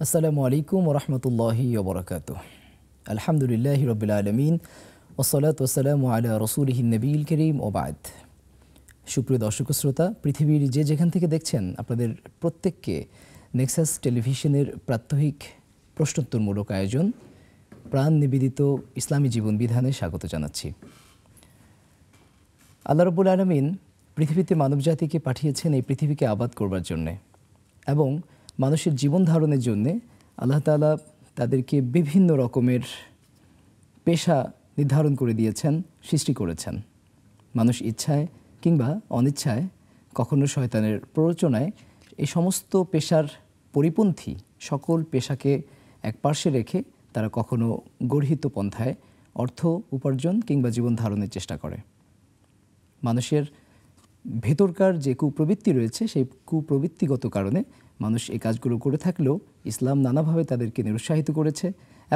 আসসালামু আলাইকুম ওরহমতুল্লাহি ওবরাকাতুহ। আলহামদুলিল্লাহি রবিল আলমিন ওসলাত ওসালামু আলা রসুলিহি নবীল করিম ওবাদ। সুপ্রিয় দর্শক শ্রোতা, পৃথিবীর যে যেখান থেকে দেখছেন আপনাদের প্রত্যেককে নেক্সাস টেলিভিশনের প্রাত্যহিক প্রশ্নোত্তরমূলক আয়োজন প্রাণ নিবেদিত ইসলামী জীবন বিধানে স্বাগত জানাচ্ছি। আল্লাহ রব্বুল আলমিন পৃথিবীতে মানবজাতিকে পাঠিয়েছেন এই পৃথিবীকে আবাদ করবার জন্যে, এবং মানুষের জীবন ধারণের জন্যে আল্লাহ তাআলা তাদেরকে বিভিন্ন রকমের পেশা নির্ধারণ করে দিয়েছেন, সৃষ্টি করেছেন। মানুষ ইচ্ছায় কিংবা অনিচ্ছায়, কখনো শয়তানের প্ররোচনায় এই সমস্ত পেশার পরিপন্থী সকল পেশাকে একপার্শ্বে রেখে তারা কখনো গর্হিত পন্থায় অর্থ উপার্জন কিংবা জীবন ধারণের চেষ্টা করে। মানুষের ভেতরকার যে কুপ্রবৃত্তি রয়েছে সেই কুপ্রবৃত্তিগত কারণে মানুষ এই কাজগুলো করে থাকলেও ইসলাম নানাভাবে তাদেরকে নিরুৎসাহিত করেছে,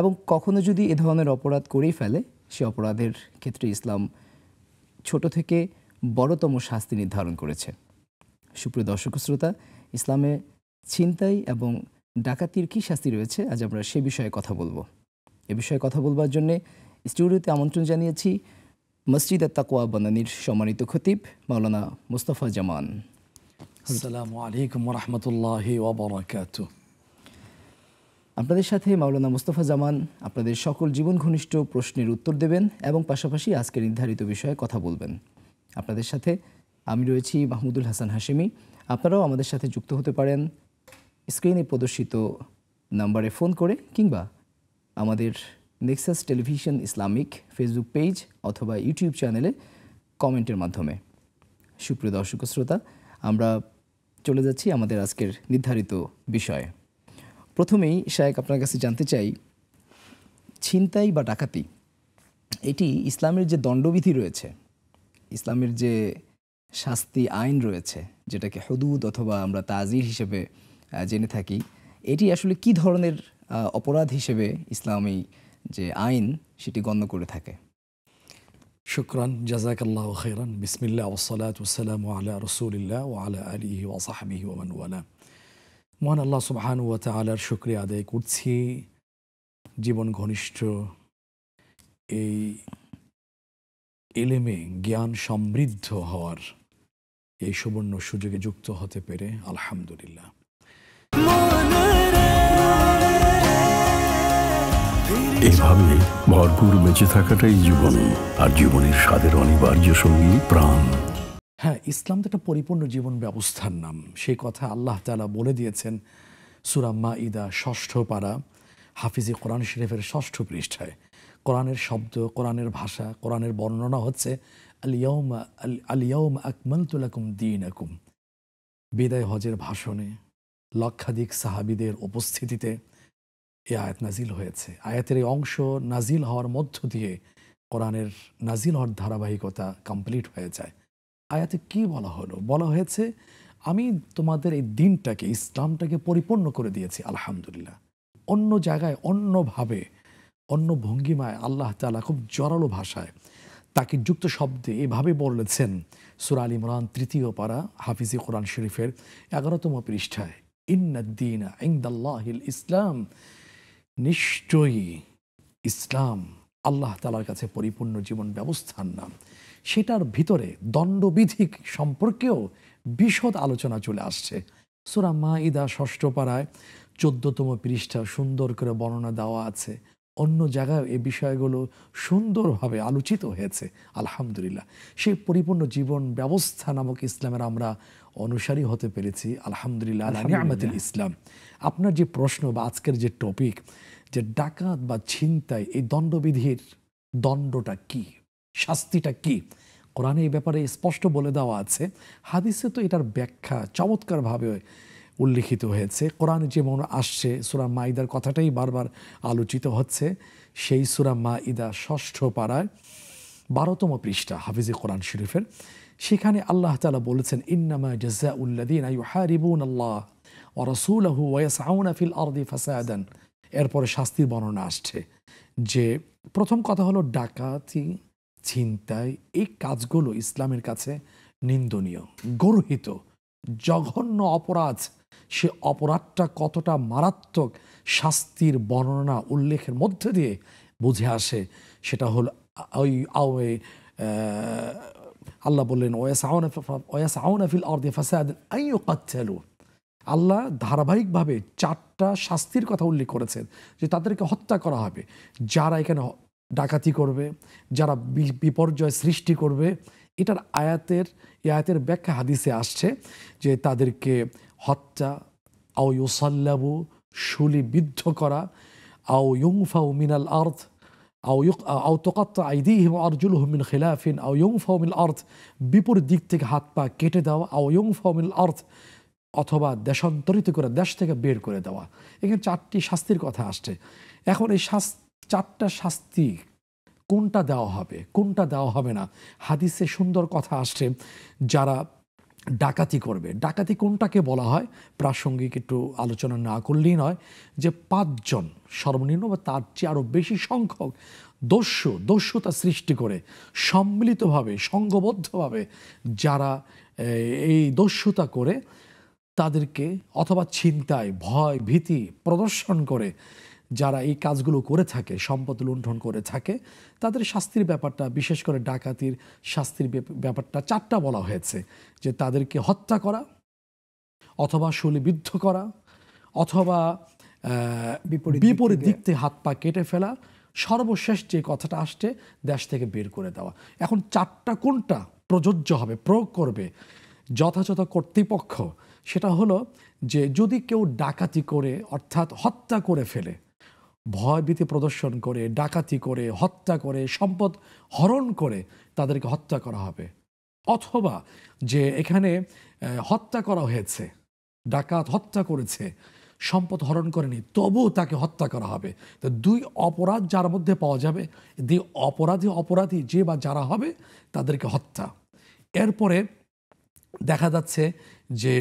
এবং কখনো যদি এ ধরনের অপরাধ করেই ফেলে সে অপরাধের ক্ষেত্রে ইসলাম ছোট থেকে বড়তম শাস্তি নির্ধারণ করেছে। সুপ্রিয় দর্শক শ্রোতা, ইসলামে ছিনতাই এবং ডাকাতির কী শাস্তি রয়েছে আজ আমরা সে বিষয়ে কথা বলবো। এ বিষয়ে কথা বলবার জন্যে স্টুডিওতে আমন্ত্রণ জানিয়েছি মসজিদ আত-তাকওয়া বনানীর সম্মানিত খতিব মাওলানা মুস্তাফা জামান। আসসালামু আলাইকুম ওয়া রাহমাতুল্লাহি ওয়া বারাকাতুহু। আপনাদের সাথে মাওলানা মুস্তাফা জামান আপনাদের সকল জীবন ঘনিষ্ঠ প্রশ্নের উত্তর দেবেন এবং পাশাপাশি আজকের নির্ধারিত বিষয়ে কথা বলবেন। আপনাদের সাথে আমি রয়েছি মাহমুদুল হাসান হাশেমি। আপনারাও আমাদের সাথে যুক্ত হতে পারেন স্ক্রিনে প্রদর্শিত নাম্বারে ফোন করে কিংবা আমাদের Nexus television Islamic Facebook page অথবা ইউটিউব চ্যানেলে কমেন্টের মাধ্যমে। সুপ্রিয় দর্শক শ্রোতা, আমরা চলে যাচ্ছি আমাদের আজকের নির্ধারিত বিষয়ে। প্রথমেই শায়েখ আপনার কাছে জানতে চাই, ছিনতাই বা ডাকাতি এটি ইসলামের যে দণ্ডবিধি রয়েছে, ইসলামের যে শাস্তি আইন রয়েছে, যেটাকে হুদুদ অথবা আমরা তাজির হিসেবে জেনে থাকি, এটি আসলে কি ধরনের অপরাধ হিসেবে ইসলামী যে আইন সেটি গণ্য করে থাকে? শুকরান, জাযাকাল্লাহু খাইরান। বিসমিল্লাহ ওয়াসসালাতু ওয়াসসালামু আলা রাসূলিল্লাহ ওয়া আলা আলিহি ওয়া সাহবিহি ওয়া মান ওয়ালা। মহান আল্লাহ সুবহানাহু ওয়া তাআলার শুকরিয়া আদায় করছি জীবন ঘনিষ্ঠ এই ইলমে জ্ঞান সমৃদ্ধ হওয়ার এই সুবর্ণ সুযোগে যুক্ত হতে পেরে আলহামদুলিল্লাহ। এভাবে ভরপুর বেঁচে থাকাটাই জীবন, আর জীবনের স্বাদের অনিবার্য সঙ্গী প্রাণ। হ্যাঁ, ইসলাম তো একটা পরিপূর্ণ জীবন ব্যবস্থার নাম। সেই কথা আল্লাহ তাআলা বলে দিয়েছেন সূরা মাইদা ৬ষ্ঠ পারা হাফিজে কোরআন শরীফের ৬ষ্ঠ পৃষ্ঠায়। কোরআনের শব্দ, কোরআনের ভাষা, কোরআনের বর্ণনা হচ্ছে আল ইয়াউমা আকমালতু লাকুম দীনাকুম। বিদায় হজের ভাষণে লক্ষাধিক সাহাবীদের উপস্থিতিতে এই আয়াত নাজিল হয়েছে। আয়াতের এই অংশ নাজিল হওয়ার মধ্য দিয়ে কোরআনের নাজিল হওয়ার ধারাবাহিকতা কমপ্লিট হয়ে যায়। আয়াতে কি বলা হলো? বলা হয়েছে, আমি তোমাদের এই দিনটাকে, ইসলামটাকে পরিপূর্ণ করে দিয়েছি আলহামদুলিল্লাহ। অন্য জায়গায় অন্যভাবে, অন্য ভঙ্গিমায় আল্লাহ তাআলা খুব জোরালো ভাষায় তাকে যুক্ত শব্দে এভাবে বলেছেন সূরা আল ইমরান ৩য় পারা হাফিজে কোরআন শরীফের ১১তম পৃষ্ঠায়, ইন্নাদ-দীনা ইনদাল্লাহিল ইসলাম। নিশ্চয়ই ইসলাম আল্লাহ তাআলার কাছে পরিপূর্ণ জীবন ব্যবস্থার নাম। সেটার ভিতরে দণ্ডবিধি সম্পর্কেও বিশদ আলোচনা চলে আসছে। সূরা মাইদা ৬ষ্ঠ পারায় ১৪তম পৃষ্ঠা সুন্দর করে বর্ণনা দেওয়া আছে। অন্য জায়গায় এই বিষয়গুলো সুন্দরভাবে আলোচিত হয়েছে আলহামদুলিল্লাহ। সেই পরিপূর্ণ জীবন ব্যবস্থা নামক ইসলামের আমরা অনুসারী হতে পেরেছি আলহামদুলিল্লাহ, আলা নি'মাতিল ইসলাম। আপনার যে প্রশ্ন বা আজকের যে টপিক, যে ডাকাত বা ছিনতাই, এই দণ্ডবিধির দণ্ডটা কি, শাস্তিটা কি, কোরআনে এই ব্যাপারে স্পষ্ট বলে দেওয়া আছে। হাদিসে তো এটার ব্যাখ্যা চমৎকারভাবে উল্লিখিত হয়েছে। কোরআনে যেমন আসছে, সূরা মাইদার কথাটাই বারবার আলোচিত হচ্ছে। সেই সূরা মাইদা ৬ষ্ঠ পারায় ১২তম পৃষ্ঠা হাফিজে কোরআন শরীফের, সেখানে আল্লাহ তাআলা বলেছেন, ইন্নামা জাযাউল্লাযীনা ইউহারিবুনাল্লাহ ওয়া রাসূলাহু ওয়া ইয়াসআউনা ফিল আরদি ফাসাদান। এরপরে শাস্তির বর্ণনা আসছে। যে প্রথম কথা হলো ডাকাতি, ছিনতাই, এই কাজগুলো ইসলামের কাছে নিন্দনীয়, গর্হিত, জঘন্য অপরাধ সে অপরাধটা কতটা মারাত্মক শাস্তির বর্ণনা উল্লেখের মধ্যে দিয়ে বুঝে আসে। সেটা হলো ওই আল্লাহ বললেন ওয়াসাউনা ফিল আরদি ফাসাদান আন ইউকাত্তালু। আল্লাহ ধারাবাহিকভাবে 4টা শাস্তির কথা উল্লেখ করেছেন যে তাদেরকে হত্যা করা হবে। যারা এখানে ডাকাতি করবে, যারা বিপর্যয় সৃষ্টি করবে, এটার আয়াতের ব্যাখ্যা হাদিসে আসছে যে তাদেরকে হত্যা, আও ইউসাল্লাবু শুলিবিদ্ধ করা, আও ইউনফাউ মিনাল আরদ, আও তুকাত্তা আইদিহিম ওয়া আরজুলুহুম মিন খিলাফিন, আও ইউনফাউ মিনাল আরদ, বিপরীত দিক থেকে হাত পা কেটে দেওয়া, আও ইউনফাউ মিনাল আরদ, অথবা দেশান্তরিত করে দেশ থেকে বের করে দেওয়া। এখানে 4টি শাস্তির কথা আসছে। এখন এই 4টা শাস্তি কোনটা দেওয়া হবে, কোনটা দেওয়া হবে না, হাদিসে সুন্দর কথা আসছে। যারা ডাকাতি করবে, ডাকাতি কোনটাকে বলা হয় প্রাসঙ্গিক একটু আলোচনা না করলেই নয়, যে 5 জন সর্বনিম্ন বা তার চেয়ে আরও বেশি সংখ্যক দস্যুতা সৃষ্টি করে সম্মিলিতভাবে সংঘবদ্ধভাবে যারা এই দস্যুতা করে তাদেরকে, অথবা ছিনতাই, ভয়, ভীতি প্রদর্শন করে যারা এই কাজগুলো করে থাকে, সম্পদ লুণ্ঠন করে থাকে, তাদের শাস্তির ব্যাপারটা, বিশেষ করে ডাকাতির শাস্তির ব্যাপারটা 4টা বলা হয়েছে। যে তাদেরকে হত্যা করা, অথবা শুলিবিদ্ধ করা, অথবা বিপরীত দিক থেকে হাত পা কেটে ফেলা, সর্বশেষ যে কথাটা আসছে দেশ থেকে বের করে দেওয়া। এখন 4টা কোনটা প্রযোজ্য হবে, প্রয়োগ করবে যথাযথ কর্তৃপক্ষ? সেটা হলো যে যদি কেউ ডাকাতি করে, অর্থাৎ হত্যা করে ফেলে, ভয়ভীতি প্রদর্শন করে, ডাকাতি করে, হত্যা করে, সম্পদ হরণ করে, তাদেরকে হত্যা করা হবে। অথবা যে এখানে হত্যা করা হয়েছে, ডাকাত হত্যা করেছে, সম্পদ হরণ করেনি, তবুও তাকে হত্যা করা হবে। তো 2 অপরাধ যার মধ্যে পাওয়া যাবে, 2 অপরাধী যে বা যারা হবে তাদেরকে হত্যা। এরপরে দেখা যাচ্ছে যে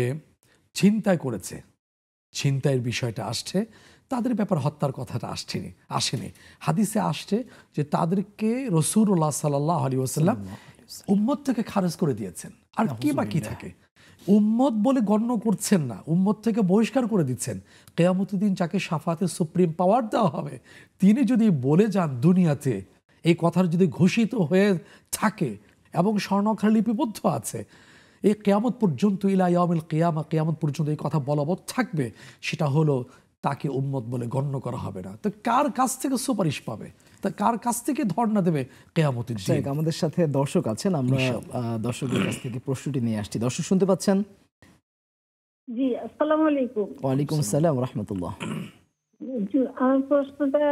ছিনতাই করেছে, ছিনতাইয়ের বিষয়টা আসছে, তাদের ব্যাপার হত্যার কথাটা আসেনি। হাদিসে আসছে যে তাদেরকে রাসূলুল্লাহ সাল্লাল্লাহু আলাইহি ওয়াসাল্লাম উম্মত থেকে খারেজ করে দিয়েছেন। আর কি বাকি থাকে? উম্মত বলে গণ্য করছেন না, উম্মত থেকে বহিষ্কার করে দিচ্ছেন। কিয়ামতের দিন যাকে শাফাতে সুপ্রিম পাওয়ার দেওয়া হবে, তিনি যদি বলে যান দুনিয়াতে, এই কথার যদি ঘোষিত হয়ে থাকে এবং স্বর্ণাক্ষরে লিপিবদ্ধ আছে, এই কিয়ামত পর্যন্ত, ইলা ইয়াউমিল কিয়ামা, কিয়ামত পর্যন্ত এই কথা বলবৎ থাকবে, সেটা হলো তাকে উম্মত বলে গণ্য করা হবে না। তো কার কাছ থেকে সুপারিশ পাবে, তা কার কাছ থেকে ধর্ণা দেবে কিয়ামতের দিন? আমাদের সাথে দর্শক আছেন, আমরা দর্শকদের কাছ থেকে প্রশ্নটি নিয়ে আসছি। দর্শক শুনতে পাচ্ছেন? জি, আসসালামু আলাইকুম। ওয়ালাইকুম আসসালাম ওয়া রাহমাতুল্লাহ। জি, আমার প্রশ্নটা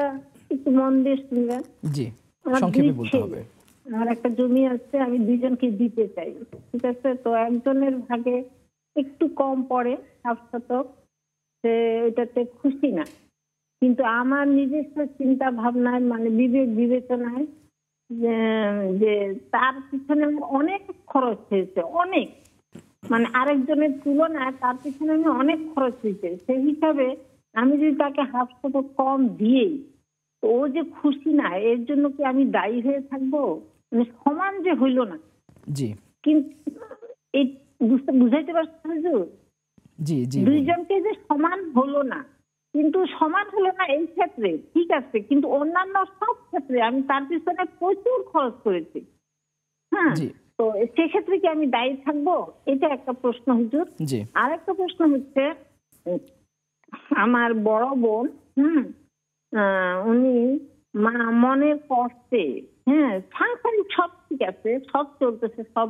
একটু মন দিয়ে শুনবেন। জি, সংক্ষেপে বলতে হবে। আমার একটা জমি আছে, আমি 2 জনকে দিতে চাই, ঠিক আছে? তো একজনের ভাগে একটু কম পড়ে, 7 শতক, সে এটাতে খুশি না। কিন্তু আমার নিজস্ব চিন্তা ভাবনায়, মানে বিবেচনায়, যে তার পিছনে অনেক খরচ হয়েছে, অনেক, মানে আরেকজনের তুলনায় তার পিছনে অনেক খরচ হয়েছে। সেই হিসাবে আমি যদি তাকে 1/2 শতক কম দিই, তো ও যে খুশি না, এর জন্য কি আমি দায়ী হয়ে থাকবো? মানে সমান যে হইল না। জি, কিন্তু এই বুঝাইতে পারছেন হুজুর? জি জি, 2 জনকে যে সমান হলো না, কিন্তু সমান হলো না এই ক্ষেত্রে, ঠিক আছে, কিন্তু অন্যান্য সব ক্ষেত্রে আমি তার পিছনে প্রচুর খরচ করেছি। হ্যাঁ, তো সেক্ষেত্রে কি আমি দায়ী থাকবো? এটা একটা প্রশ্ন হুজুর। আর একটা প্রশ্ন হচ্ছে, আমার বড় বোন, উনি মনের কষ্টে, সাংসারিক সব ঠিক আছে, সব চলতেছে, সব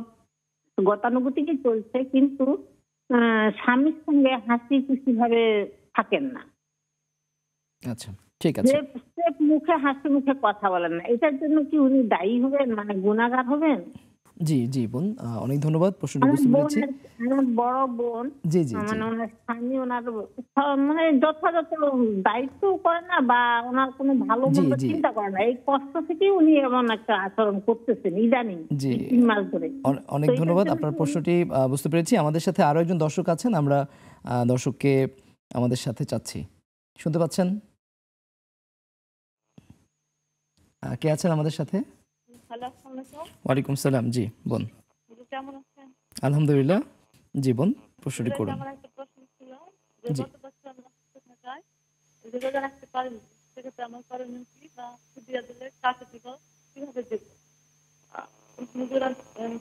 গতানুগতিকই চলছে, কিন্তু স্বামীর সঙ্গে হাসি খুশি ভাবে থাকেন না। আচ্ছা, ঠিক আছে। মুখে হাসি মুখে কথা বলেন না, এটার জন্য কি উনি দায়ী হবেন, মানে গুনাহগার হবেন? জি জি বোন, অনেক ধন্যবাদ, প্রশ্নটি বুঝতে পেরেছি। আমার বড় বোন, জি জি, মানে ওনার স্বামী ওনার মানে যথাযথ দায়িত্ব করে না, বা ওনার কোনো ভালো মন্দ চিন্তা করে না, এই কষ্ট থেকেই উনি এমন একটা আচরণ করতেছেন ইদানিং 3 মাস ধরে। অনেক ধন্যবাদ, আপনার প্রশ্নটি বুঝতে পেরেছি। আমাদের সাথে আরো একজন দর্শক আছেন, আমরা দর্শককে আমাদের সাথে চাচ্ছি। শুনতে পাচ্ছেন? কে আছেন আমাদের সাথে? ওয়ালাইকুম সালাম। জি বোন, কেমন আছেন? আলহামদুলিল্লাহ। জি বোন, প্রশ্নটি করুন। আমার একটা প্রশ্ন ছিল, যে জি। গত বছর আমি অসুস্থ হয়ে যাই, এই যে রোজা রাখতে পারিনি, সেক্ষেত্রে আমার করণীয় কি, বা ফিদিয়া দিলে কাকে দিব, কিভাবে দিব? নিজেরা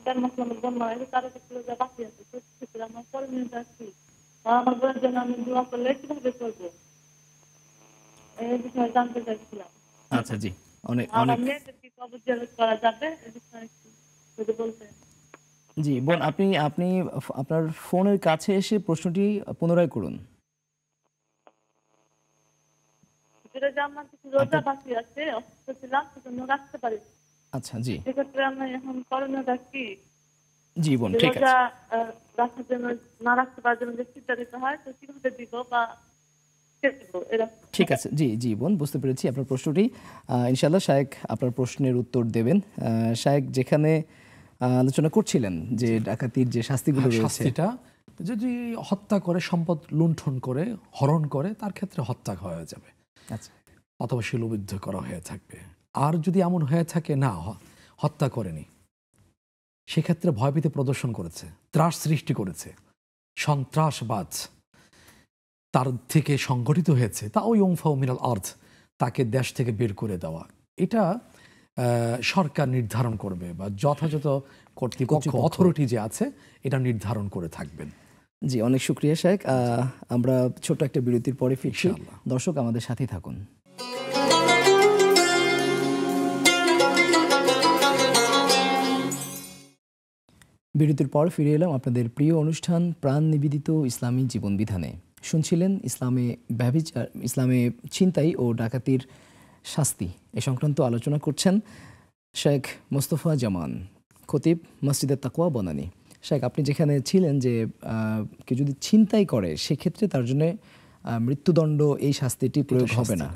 4 মাস আমার বোন মারা গেছে, তার ক্ষেত্রে রোজা বাকি আছে, তো সেক্ষেত্রে আমার করণীয়টা কি, বা আমার বোনের জন্য আমি দোয়া করলে কিভাবে করবো, এই বিষয়ে জানতে চাইছিলাম। আচ্ছা, জি। অনেক আর অনেক মেয়েদের কি কবর জিয়ারত করা যাবে, এই বিষয়ে একটু যদি বলতেন। জি, বোন, আপনি আপনি আপনার ফোনের কাছে এসে প্রশ্নটি পুনরায় করুন। যেটা যে আমার কিছু রোজা আপনার বাকি আছে, অসুস্থ ছিলাম, সেজন্য রাখতে পারিনি। আচ্ছা, জি। সেক্ষেত্রে আমি এখন করণীয়টা কি, জি বোন, যে ঠিক রোজা আছে। রাখার জন্য, না রাখতে পারার জন্য যে ফিতরা দিতে হয়, তো কিভাবে দিব বা কে দিব, এরকম। ঠিক আছে। জি, জি বোন, বুঝতে পেরেছি আপনার প্রশ্নটি। ইনশাআল্লাহ শায়েখ আপনার প্রশ্নের উত্তর দেবেন। শায়েখ যেখানে আলোচনা করছিলেন যে ডাকাতির যে শাস্তিগুলো হ্যাঁ, রয়েছে। শাস্তিটা যদি হত্যা করে, সম্পদ লুণ্ঠন করে, হরণ করে, তার ক্ষেত্রে হত্যা হয়ে যাবে আচ্ছা, অথবা শিলুবিদ্ধ করা হয়ে থাকবে। আর যদি এমন হয়ে থাকে না, হত্যা করেনি, সেক্ষেত্রে ভয়ভীতি প্রদর্শন করেছে, ত্রাস সৃষ্টি করেছে, সন্ত্রাসবাদ তার থেকে সংগঠিত হয়েছে, তা ওই ওমফাও মিনাল আর্থ, তাকে দেশ থেকে বের করে দেওয়া, এটা সরকার নির্ধারণ করবে, বা যথাযথ কর্তৃপক্ষ, অথরিটি যে আছে, এটা নির্ধারণ করে থাকবেন। জি, অনেক শুকরিয়া শায়েখ। আমরা ছোট একটা বিরতির পরে ফিরছি। ইনশাআল্লাহ। দর্শক আমাদের সাথেই থাকুন। বিরতির পর ফিরে এলাম আপনাদের প্রিয় অনুষ্ঠান প্রাণ নিবেদিত ইসলামী জীবন বিধানে। শুনছিলেন ইসলামে ছিনতাই ও ডাকাতির শাস্তি এ সংক্রান্ত আলোচনা করছেন শেখ মোস্তফা জামান, খতিব মসজিদে তাকওয়া বনানী। শেখ, আপনি যেখানে ছিলেন যে কেউ যদি ছিনতাই করে সেক্ষেত্রে তার জন্য মৃত্যুদণ্ড এই শাস্তিটি প্রয়োগ হবে না।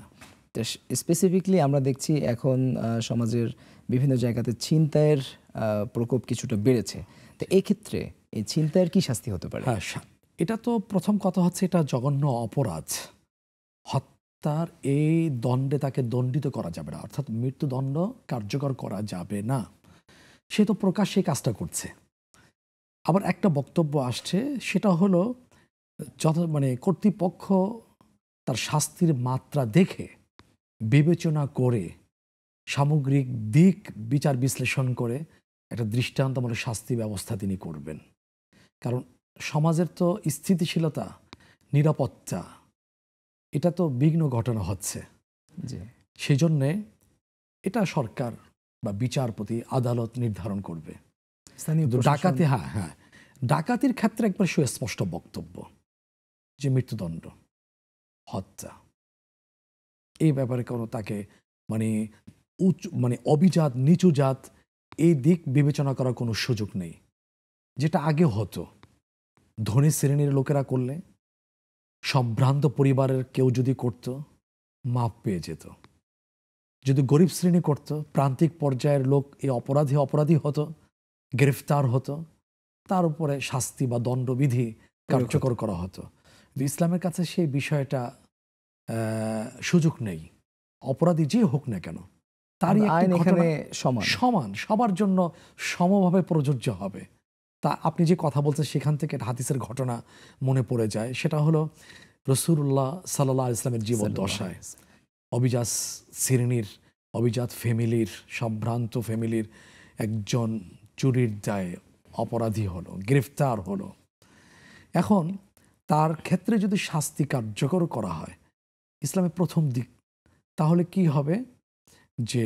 তো স্পেসিফিকলি আমরা দেখছি এখন সমাজের বিভিন্ন জায়গাতে ছিনতাইয়ের প্রকোপ কিছুটা বেড়েছে। তো এই ক্ষেত্রে এই ছিনতাইয়ের কি শাস্তি হতে পারে? হ্যাঁ, এটা তো প্রথম কথা হচ্ছে, এটা জঘন্য অপরাধ। হত্যার এই দণ্ডে তাকে দণ্ডিত করা যাবে না, অর্থাৎ মৃত্যুদণ্ড কার্যকর করা যাবে না। সে তো প্রকাশ্যে এই কাজটা করছে। আবার একটা বক্তব্য আসছে, সেটা হলো কর্তৃপক্ষ তার শাস্তির মাত্রা দেখে, বিবেচনা করে, সামগ্রিক দিক বিচার বিশ্লেষণ করে একটা দৃষ্টান্তমূলক শাস্তি ব্যবস্থা তিনি করবেন। কারণ সমাজের তো স্থিতিশীলতা, নিরাপত্তা, এটা তো বিঘ্ন ঘটানো হচ্ছে। জি, সেই জন্যে এটা সরকার বা বিচারপতি, আদালত নির্ধারণ করবে। স্থানীয় কিন্তু প্রশাসন। ডাকাতির ক্ষেত্রে একবার সুস্পষ্ট বক্তব্য যে মৃত্যুদণ্ড, হত্যা, এই ব্যাপারে কোনো তাকে অভিজাত, নিচু জাত, এই দিক বিবেচনা করার কোনো সুযোগ নেই। যেটা আগে হতো, ধনী শ্রেণীর লোকেরা করলে, সম্ভ্রান্ত পরিবারের কেউ যদি করত, মাপ পেয়ে যেত। যদি গরিব শ্রেণী করত, প্রান্তিক পর্যায়ের লোক এই অপরাধী হতো, গ্রেফতার হতো, তার উপরে শাস্তি বা দণ্ডবিধি কার্যকর করা হতো। কিন্তু ইসলামের কাছে সেই বিষয়টা সুযোগ নেই। অপরাধী যে হোক না কেন, তারই আইন এখানে সমান, সবার জন্য সমভাবে প্রযোজ্য হবে। তা আপনি যে কথা বলছেন, সেখান থেকে হাদিসের ঘটনা মনে পড়ে যায়। সেটা হলো রাসূলুল্লাহ সাল্লাল্লাহু আলাইহি ওয়াসাল্লামের জীবন দশায় অভিজাত শ্রেণীর, অভিজাত ফ্যামিলির, সম্ভ্রান্ত ফ্যামিলির একজন চুরির দায়ে অপরাধী হলো, গ্রেফতার হলো। এখন তার ক্ষেত্রে যদি শাস্তি কার্যকর করা হয়, ইসলামের প্রথম দিক, তাহলে কি হবে যে